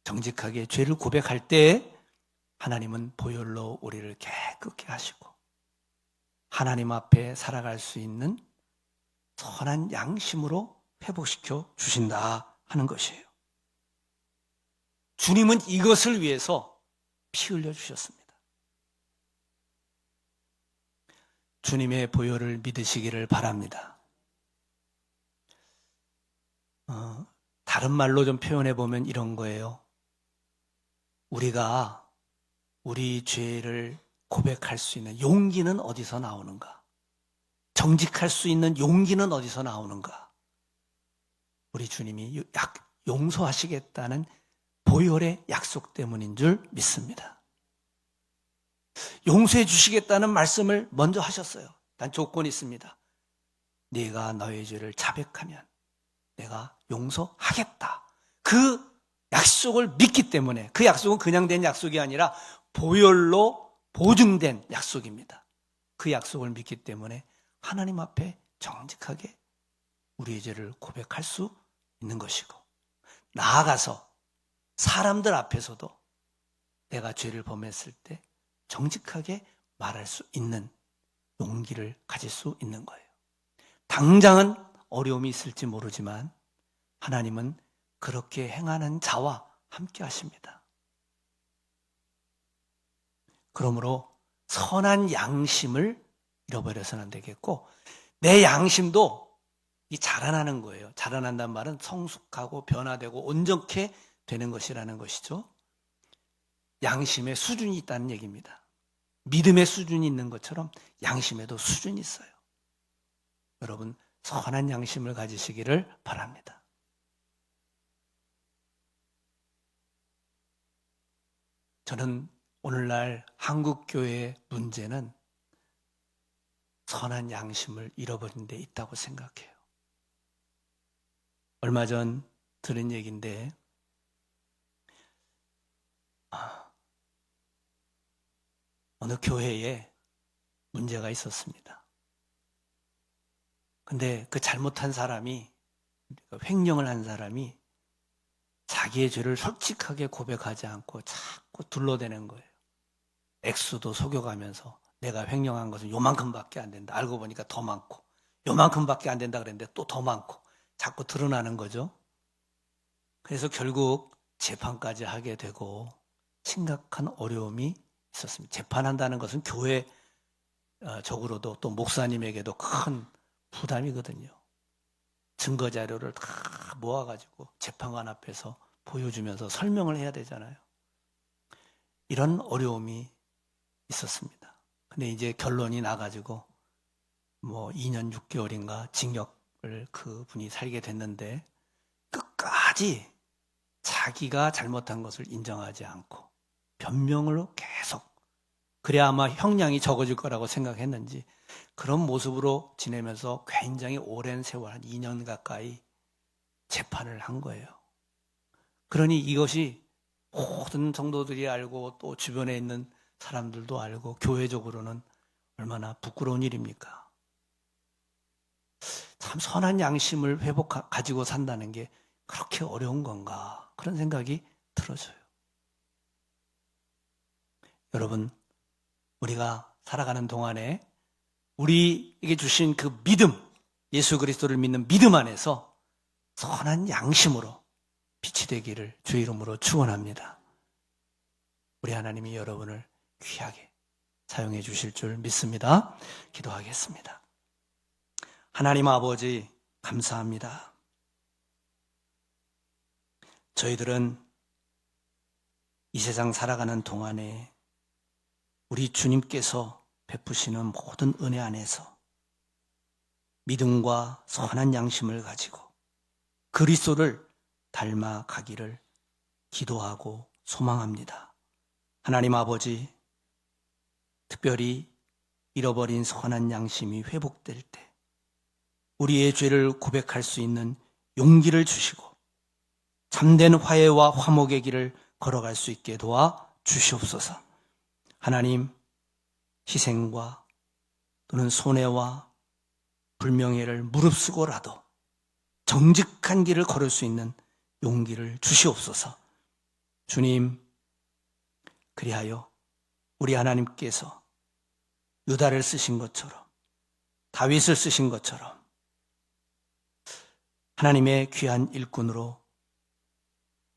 정직하게 죄를 고백할 때 하나님은 보혈로 우리를 깨끗게 하시고 하나님 앞에 살아갈 수 있는 선한 양심으로 회복시켜 주신다 하는 것이에요. 주님은 이것을 위해서 피 흘려 주셨습니다. 주님의 보혈을 믿으시기를 바랍니다. 다른 말로 좀 표현해 보면 이런 거예요. 우리가 우리 죄를 고백할 수 있는 용기는 어디서 나오는가? 정직할 수 있는 용기는 어디서 나오는가? 우리 주님이 용서하시겠다는 보혈의 약속 때문인 줄 믿습니다. 용서해 주시겠다는 말씀을 먼저 하셨어요. 단 조건이 있습니다. 네가 너의 죄를 자백하면 내가 용서하겠다. 그 약속을 믿기 때문에, 그 약속은 그냥 된 약속이 아니라 보혈로 보증된 약속입니다. 그 약속을 믿기 때문에 하나님 앞에 정직하게 우리의 죄를 고백할 수 있는 것이고, 나아가서 사람들 앞에서도 내가 죄를 범했을 때 정직하게 말할 수 있는 용기를 가질 수 있는 거예요. 당장은 어려움이 있을지 모르지만 하나님은 그렇게 행하는 자와 함께 하십니다. 그러므로 선한 양심을 잃어버려서는 안 되겠고, 내 양심도 이 자라나는 거예요. 자라난다는 말은 성숙하고 변화되고 온전케 되는 것이라는 것이죠. 양심의 수준이 있다는 얘기입니다. 믿음의 수준이 있는 것처럼 양심에도 수준이 있어요. 여러분, 선한 양심을 가지시기를 바랍니다. 저는 오늘날 한국교회의 문제는 선한 양심을 잃어버린 데 있다고 생각해요. 얼마 전 들은 얘기인데 어느 교회에 문제가 있었습니다. 근데 그 잘못한 사람이, 횡령을 한 사람이 자기의 죄를 솔직하게 고백하지 않고 자꾸 둘러대는 거예요. 액수도 속여가면서 내가 횡령한 것은 요만큼밖에 안 된다. 알고 보니까 더 많고, 요만큼밖에 안 된다 그랬는데 또 더 많고, 자꾸 드러나는 거죠. 그래서 결국 재판까지 하게 되고 심각한 어려움이 있었습니다. 재판한다는 것은 교회적으로도 또 목사님에게도 큰 부담이거든요. 증거 자료를 다 모아가지고 재판관 앞에서 보여주면서 설명을 해야 되잖아요. 이런 어려움이 있었습니다. 근데 이제 결론이 나가지고 2년 6개월인가 징역을 그 분이 살게 됐는데 끝까지 자기가 잘못한 것을 인정하지 않고 변명으로 계속, 그래야 아마 형량이 적어질 거라고 생각했는지 그런 모습으로 지내면서 굉장히 오랜 세월, 한 2년 가까이 재판을 한 거예요. 그러니 이것이 모든 성도들이 알고 또 주변에 있는 사람들도 알고 교회적으로는 얼마나 부끄러운 일입니까? 참 선한 양심을 가지고 산다는 게 그렇게 어려운 건가, 그런 생각이 들어져요. 여러분, 우리가 살아가는 동안에 우리에게 주신 그 믿음, 예수 그리스도를 믿는 믿음 안에서 선한 양심으로 빛이 되기를 주의 이름으로 축원합니다. 우리 하나님이 여러분을 귀하게 사용해 주실 줄 믿습니다. 기도하겠습니다. 하나님 아버지, 감사합니다. 저희들은 이 세상 살아가는 동안에 우리 주님께서 베푸시는 모든 은혜 안에서 믿음과 선한 양심을 가지고 그리스도를 닮아가기를 기도하고 소망합니다. 하나님 아버지, 특별히 잃어버린 선한 양심이 회복될 때 우리의 죄를 고백할 수 있는 용기를 주시고 참된 화해와 화목의 길을 걸어갈 수 있게 도와 주시옵소서. 하나님, 희생과 또는 손해와 불명예를 무릅쓰고라도 정직한 길을 걸을 수 있는 용기를 주시옵소서. 주님, 그리하여 우리 하나님께서 유다를 쓰신 것처럼, 다윗을 쓰신 것처럼 하나님의 귀한 일꾼으로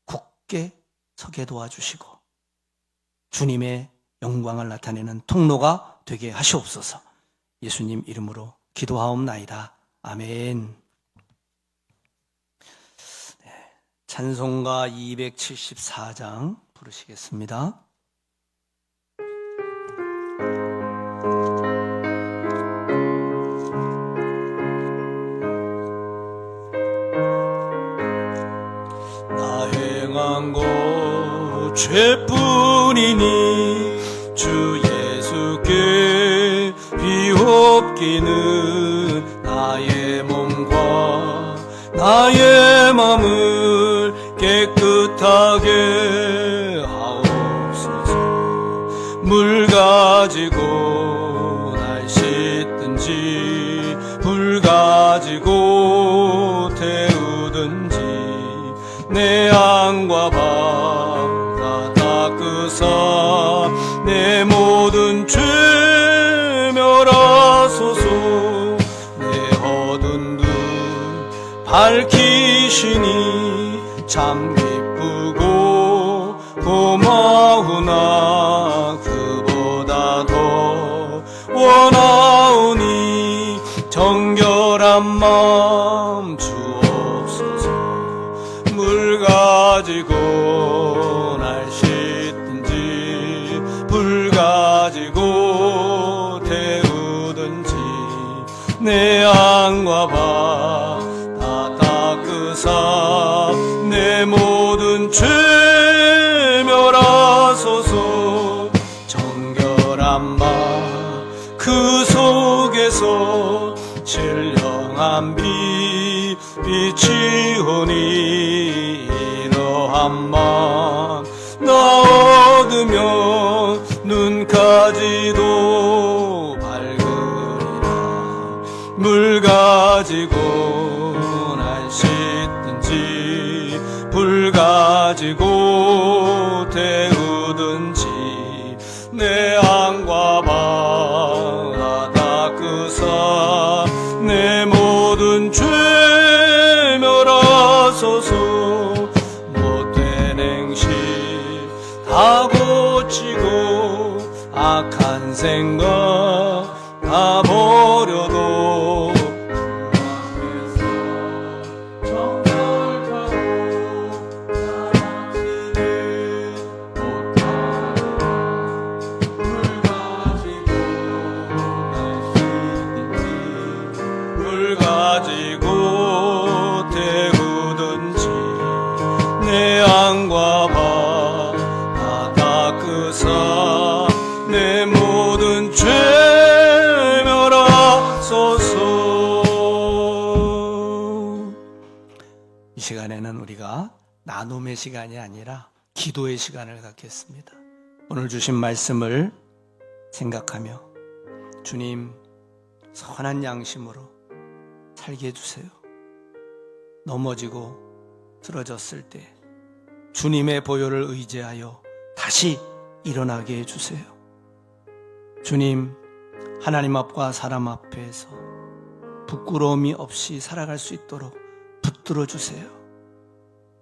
굳게 서게 도와주시고 주님의 영광을 나타내는 통로가 되게 하시옵소서. 예수님 이름으로 기도하옵나이다. 아멘. 찬송가 274장 부르시겠습니다. 나 행한 것 죄뿐이니 주 예수께 비옵기는 나의 몸과 나의 맘을 깨끗하게 하옵소서. 물 가지고 날 씻든지 불 가지고 태우든지 내 안과 방 다 닦으사 내 모든 죄 멸하소서. 내 어두운 눈 밝히시니 참 기쁘고 고마우나 그보다 더 원하오니 정결한 마음 주옵소서. 물 가지고 날 씻든지 불 가지고 태우든지 내 안과 방 다 닦으사 내 모든 죄 멸하소서. 빛이 오니 너함만 나 얻으면 눈까지도 밝으리라. 물 가지고 날 씻든지 불 가지고 태우든지 내 안과 바다 닦으사 내 모든 죄 멸하소서. 못된 행실 다 고치고 악한 생각 다 버려도 물 가지고 태우든지 내 안과 바다 닦으사 내 모든 죄 멸하소서. 이 시간에는 우리가 나눔의 시간이 아니라 기도의 시간을 갖겠습니다. 오늘 주신 말씀을 생각하며 주님 선한 양심으로 살게 해주세요. 넘어지고 쓰러졌을 때 주님의 보혈을 의지하여 다시 일어나게 해주세요. 주님, 하나님 앞과 사람 앞에서 부끄러움이 없이 살아갈 수 있도록 붙들어 주세요.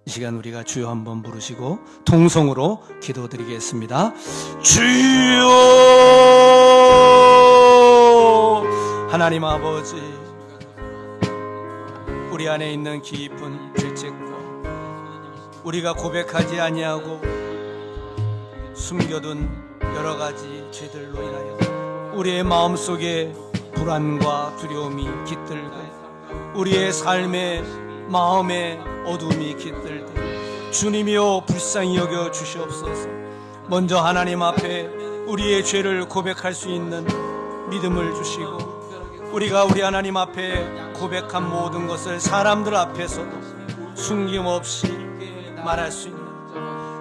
이 시간 우리가 주여 한번 부르시고 통성으로 기도드리겠습니다. 주여, 하나님 아버지, 우리 안에 있는 깊은 죄책과 우리가 고백하지 아니하고 숨겨둔 여러 가지 죄들로 인하여 우리의 마음속에 불안과 두려움이 깃들고 우리의 삶에 마음에 어둠이 깃들 때 주님이여 불쌍히 여겨 주시옵소서. 먼저 하나님 앞에 우리의 죄를 고백할 수 있는 믿음을 주시고 우리가 우리 하나님 앞에 고백한 모든 것을 사람들 앞에서도 숨김없이 말할 수 있는,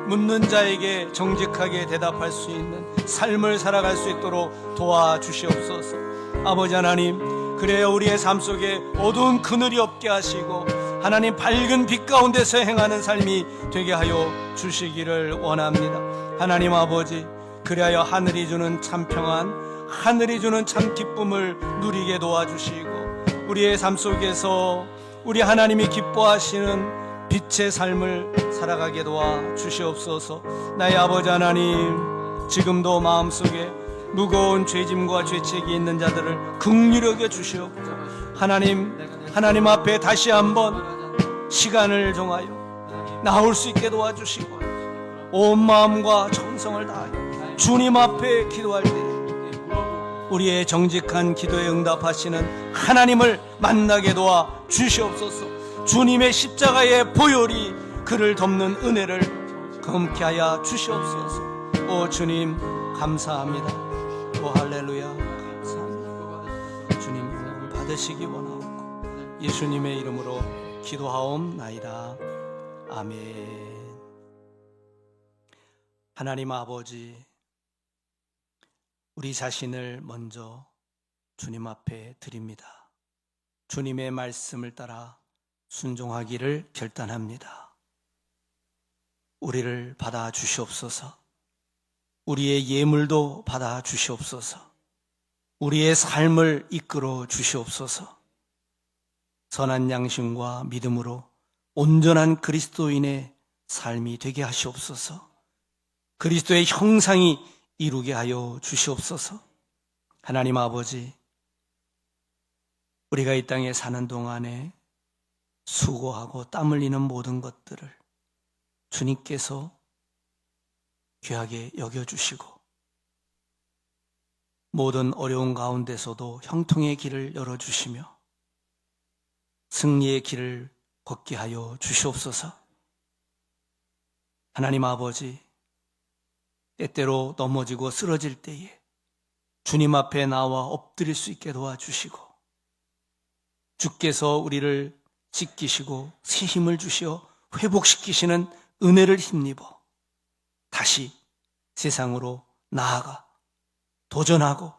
묻는 자에게 정직하게 대답할 수 있는 삶을 살아갈 수 있도록 도와주시옵소서. 아버지 하나님, 그래야 우리의 삶 속에 어두운 그늘이 없게 하시고 하나님 밝은 빛 가운데서 행하는 삶이 되게 하여 주시기를 원합니다. 하나님 아버지, 그래야 하늘이 주는 참 평안, 하늘이 주는 참 기쁨을 누리게 도와주시고 우리의 삶 속에서 우리 하나님이 기뻐하시는 빛의 삶을 살아가게 도와주시옵소서. 나의 아버지 하나님, 지금도 마음속에 무거운 죄짐과 죄책이 있는 자들을 긍휼히 여겨 주시옵고 하나님 앞에 다시 한번 시간을 정하여 나올 수 있게 도와주시고 온 마음과 정성을 다하여 주님 앞에 기도할 때 우리의 정직한 기도에 응답하시는 하나님을 만나게 도와 주시옵소서. 주님의 십자가의 보혈이 그를 덮는 은혜를 검게 하여 주시옵소서. 오 주님 감사합니다. 오 할렐루야 감사합니다. 주님 영광을 받으시기 원하옵고 예수님의 이름으로 기도하옵나이다. 아멘. 하나님 아버지, 우리 자신을 먼저 주님 앞에 드립니다. 주님의 말씀을 따라 순종하기를 결단합니다. 우리를 받아 주시옵소서. 우리의 예물도 받아 주시옵소서. 우리의 삶을 이끌어 주시옵소서. 선한 양심과 믿음으로 온전한 그리스도인의 삶이 되게 하시옵소서. 그리스도의 형상이 이루게 하여 주시옵소서. 하나님 아버지, 우리가 이 땅에 사는 동안에 수고하고 땀 흘리는 모든 것들을 주님께서 귀하게 여겨주시고 모든 어려운 가운데서도 형통의 길을 열어주시며 승리의 길을 걷게 하여 주시옵소서. 하나님 아버지, 때때로 넘어지고 쓰러질 때에 주님 앞에 나와 엎드릴 수 있게 도와주시고 주께서 우리를 씻기시고 새 힘을 주시어 회복시키시는 은혜를 힘입어 다시 세상으로 나아가 도전하고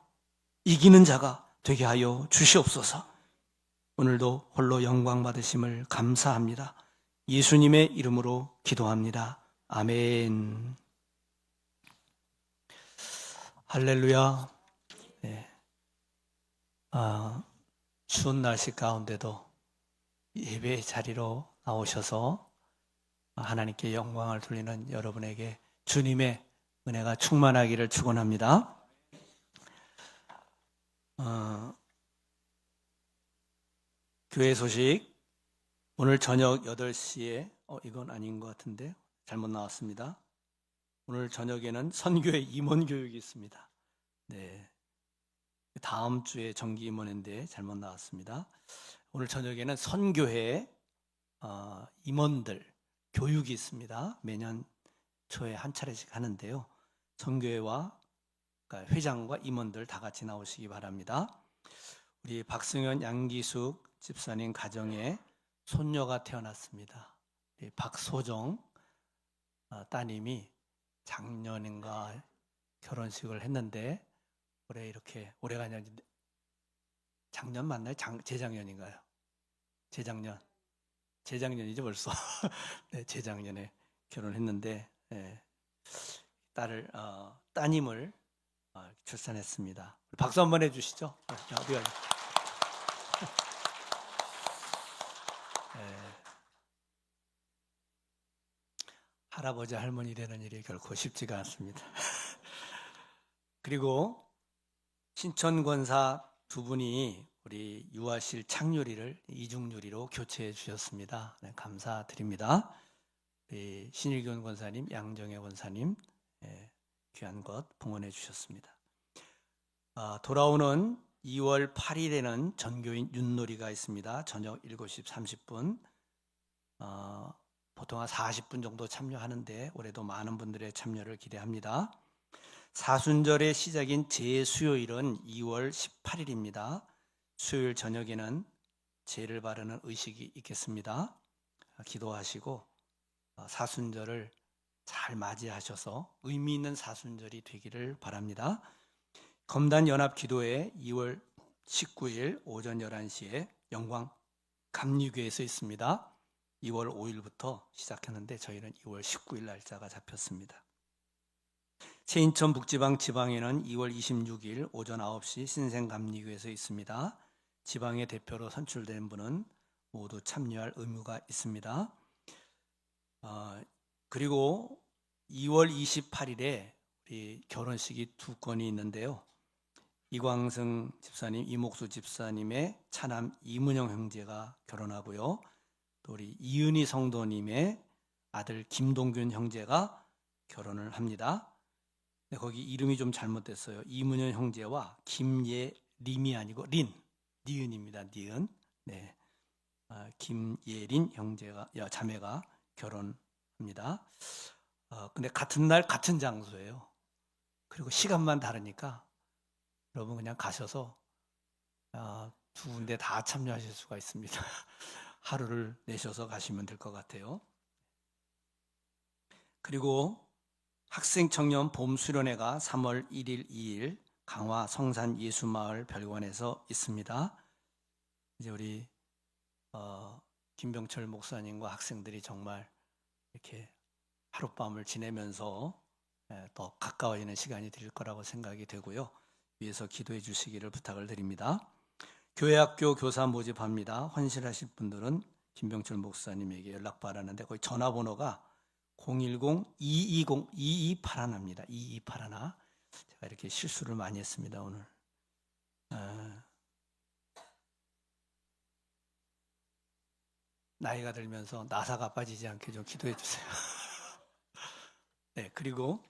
이기는 자가 되게 하여 주시옵소서. 오늘도 홀로 영광 받으심을 감사합니다. 예수님의 이름으로 기도합니다. 아멘. 할렐루야. 네. 추운 날씨 가운데도 예배 자리로 나오셔서 하나님께 영광을 돌리는 여러분에게 주님의 은혜가 충만하기를 축원합니다. 교회 소식. 오늘 저녁 8시에 이건 아닌 것 같은데 잘못 나왔습니다. 오늘 저녁에는 선교회 임원 교육이 있습니다. 네, 다음 주에 정기 임원인데 잘못 나왔습니다. 오늘 저녁에는 선교회 임원들 교육이 있습니다. 매년 초에 한 차례씩 하는데요. 선교회와 그러니까 회장과 임원들 다 같이 나오시기 바랍니다. 우리 박승현 양기숙 집사님 가정에 손녀가 태어났습니다. 박소정 따님이 작년인가 결혼식을 했는데 올해가 아니라 작년 맞나요? 재작년인가요? 재작년이죠 벌써. 네, 재작년에 결혼했는데 따님을 출산했습니다. 박수 한번 해주시죠. 어디가? 할아버지 할머니 되는 일이 결코 쉽지가 않습니다. 그리고 신천권사 두 분이 우리 유아실 창유리를 이중유리로 교체해 주셨습니다. 네, 감사드립니다. 우리 신일균 권사님, 양정혜 권사님 귀한 것 봉헌해 주셨습니다. 돌아오는 2월 8일에는 전교인 윷놀이가 있습니다. 저녁 7시 30분. 보통 한 40분 정도 참여하는데 올해도 많은 분들의 참여를 기대합니다. 사순절의 시작인 제수요일은 2월 18일입니다. 수요일 저녁에는 제를 바르는 의식이 있겠습니다. 기도하시고 사순절을 잘 맞이하셔서 의미 있는 사순절이 되기를 바랍니다. 검단연합기도회 2월 19일 오전 11시에 영광 감리교회에서 있습니다. 2월 5일부터 시작했는데 저희는 2월 19일 날짜가 잡혔습니다. 세인천 북지방 지방에는 2월 26일 오전 9시 신생감리교회에서 있습니다. 지방의 대표로 선출된 분은 모두 참여할 의무가 있습니다. 그리고 2월 28일에 우리 결혼식이 2건이 있는데요. 이광승 집사님, 이목수 집사님의 차남 이문영 형제가 결혼하고요. 또 우리 이은희 성도님의 아들 김동균 형제가 결혼을 합니다. 근데 거기 이름이 좀 잘못됐어요. 이문영 형제와 김예림이 아니고 니은입니다. 니은. 네, 김예린 자매가 결혼합니다. 근데 같은 날 같은 장소예요. 그리고 시간만 다르니까 여러분 그냥 가셔서 두 군데 다 참여하실 수가 있습니다. 하루를 내셔서 가시면 될 것 같아요. 그리고 학생 청년 봄 수련회가 3월 1일, 2일 강화 성산 예수마을 별관에서 있습니다. 이제 우리 김병철 목사님과 학생들이 정말 이렇게 하룻밤을 지내면서 더 가까워지는 시간이 될 거라고 생각이 되고요. 위에서 기도해 주시기를 부탁을 드립니다. 교회학교 교사 모집합니다. 헌신하실 분들은 김병철 목사님에게 연락 바라는데 거기 전화번호가 010-220-2281입니다. 2281. 제가 이렇게 실수를 많이 했습니다, 오늘. 나이가 들면서 나사가 빠지지 않게 좀 기도해 주세요. 네, 그리고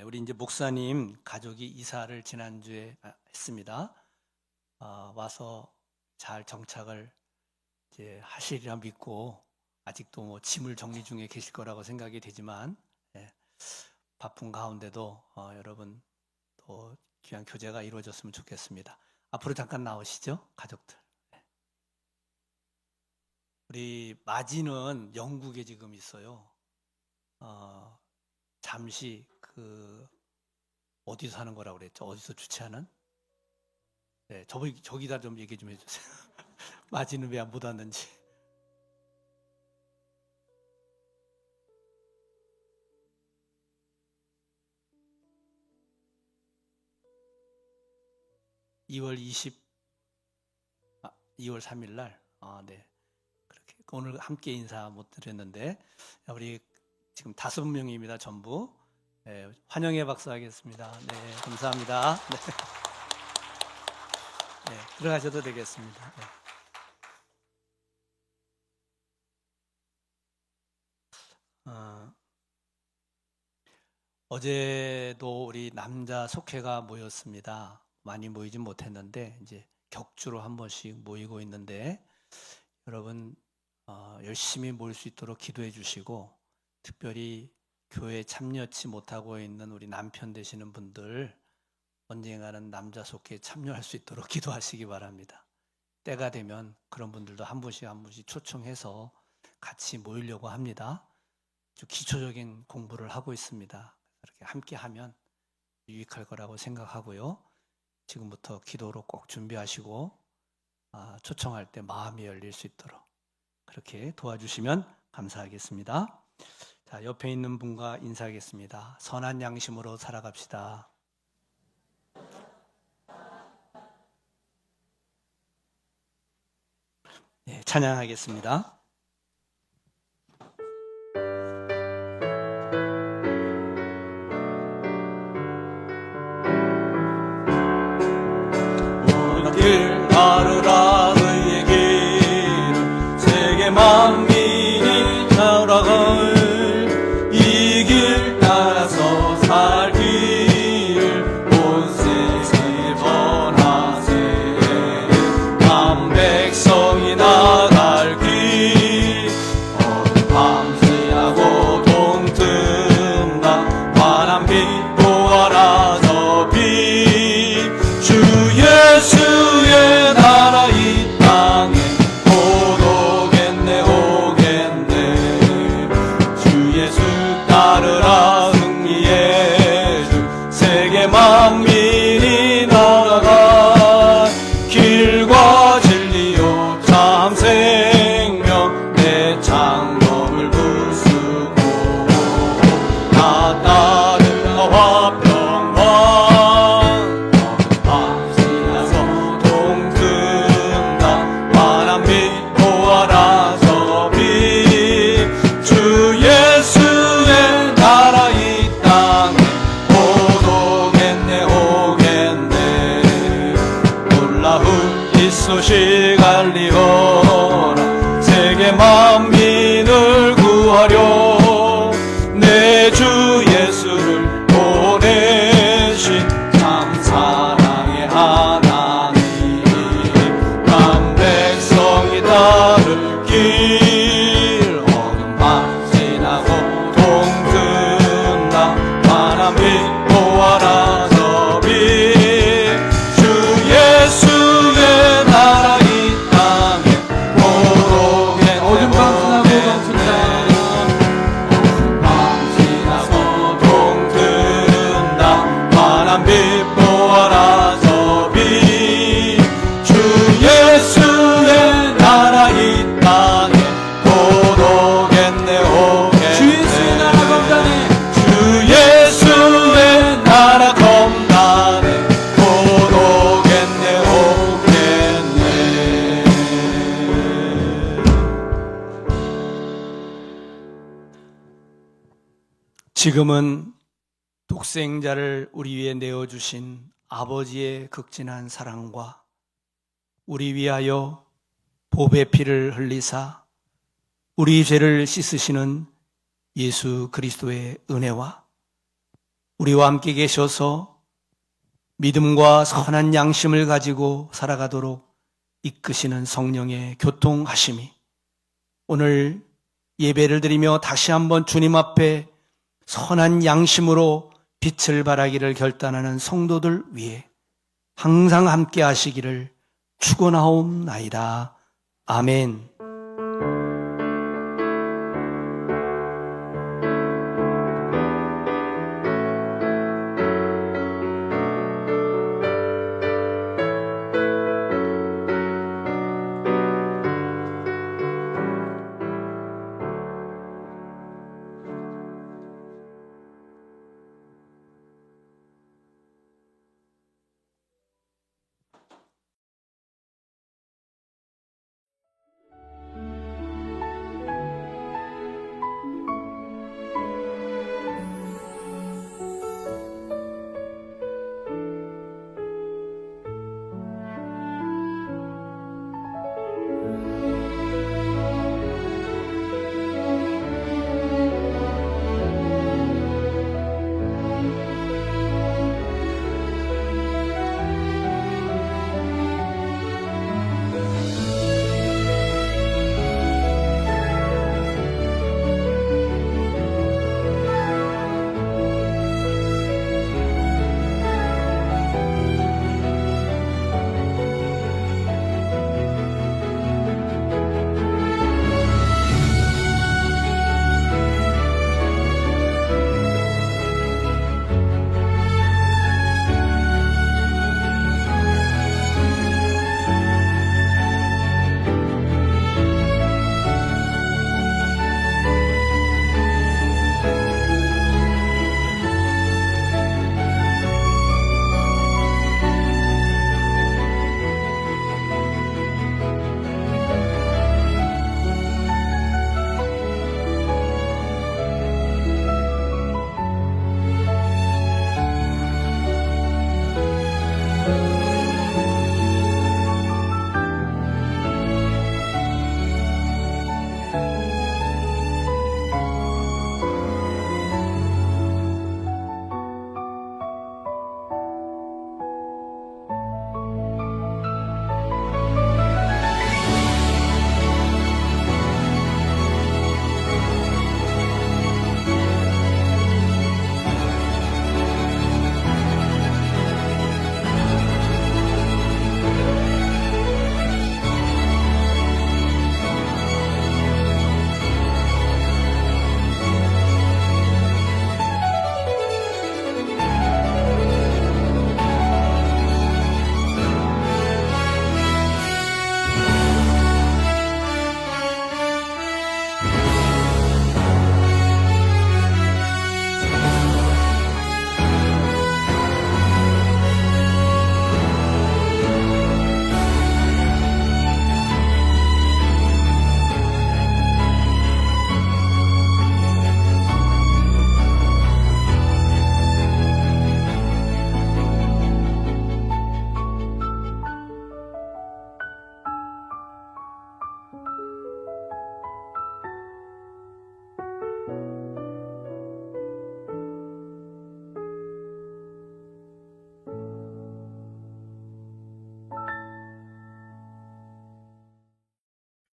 우리 이제 목사님 가족이 이사를 지난주에 했습니다. 와서 잘 정착을 이제 하시리라 믿고 아직도 뭐 짐을 정리 중에 계실 거라고 생각이 되지만 바쁜 가운데도 여러분 또 귀한 교제가 이루어졌으면 좋겠습니다. 앞으로 잠깐 나오시죠, 가족들. 우리 마지는 영국에 지금 있어요. 잠시 어디서 하는 거라고 그랬죠? 어디서 주최하는? 네, 저기다 좀 얘기 좀 해주세요. 마지는 왜 못 왔는지. (2월 3일) 날. 네. 그렇게 오늘 함께 인사 못 드렸는데 우리 지금 5명입니다. 전부. 네, 환영의 박수 하겠습니다. 네, 감사합니다. 네. 네, 들어가셔도 되겠습니다. 네. 어제도 우리 남자 속회가 모였습니다. 많이 모이진 못했는데 이제 격주로 한 번씩 모이고 있는데 여러분 열심히 모일 수 있도록 기도해 주시고, 특별히 교회에 참여치 못하고 있는 우리 남편 되시는 분들 언젠가는 남자 속회에 참여할 수 있도록 기도하시기 바랍니다. 때가 되면 그런 분들도 한 분씩 초청해서 같이 모이려고 합니다. 아주 기초적인 공부를 하고 있습니다. 이렇게 함께 하면 유익할 거라고 생각하고요. 지금부터 기도로 꼭 준비하시고 초청할 때 마음이 열릴 수 있도록 그렇게 도와주시면 감사하겠습니다. 자, 옆에 있는 분과 인사하겠습니다. 선한 양심으로 살아갑시다. 네, 찬양하겠습니다. 길 따르라 그의 길을 세계 만민이 따라갈 이 길 따라서 살 길을 온 세상에 전하세. 남 백성이 나갈 길 어둠 밤새하고 동튼다. 환한 빛 보아라 저 빛 주 예수의 나라 이 땅에 곧 오겠네 오겠네. 주 예수 따르라 승리의 주 세계 만민이 나아가 길과 진리요 참 생명 내 창검을 부수고 나 따르라 화평왕 밤새나서 동튼다. 환한 빛 보아라 저 빛 주 예수의 나라 이 땅에 곧 오겠네 오겠네. 놀라운 이 소식 알리어라 세계 만민을 구하려 내 주 예수를 보내신 참 사랑의 하나님. 남 백성이 따를 길 어둠 밤 지나고 동튼다. 환한 빛 보아라 저 빛 주 예수의 나라 이 땅에 곧 오겠네 오줌 밤 지나고 동튼다. 환한 빛 보아라 저 빛 주 예수의 나라 이 땅에 곧 오겠네 오겠네. 주 예수의 나라 검단에 주 예수의 나라 검단에 곧 오겠네 오겠네. 지금은 독생자를 우리 위해 내어주신 아버지의 극진한 사랑과 우리 위하여 보배 피를 흘리사 우리 죄를 씻으시는 예수 그리스도의 은혜와 우리와 함께 계셔서 믿음과 선한 양심을 가지고 살아가도록 이끄시는 성령의 교통하심이 오늘 예배를 드리며 다시 한번 주님 앞에 선한 양심으로 빛을 발하기를 결단하는 성도들 위해 항상 함께 하시기를 축원하옵나이다. 아멘.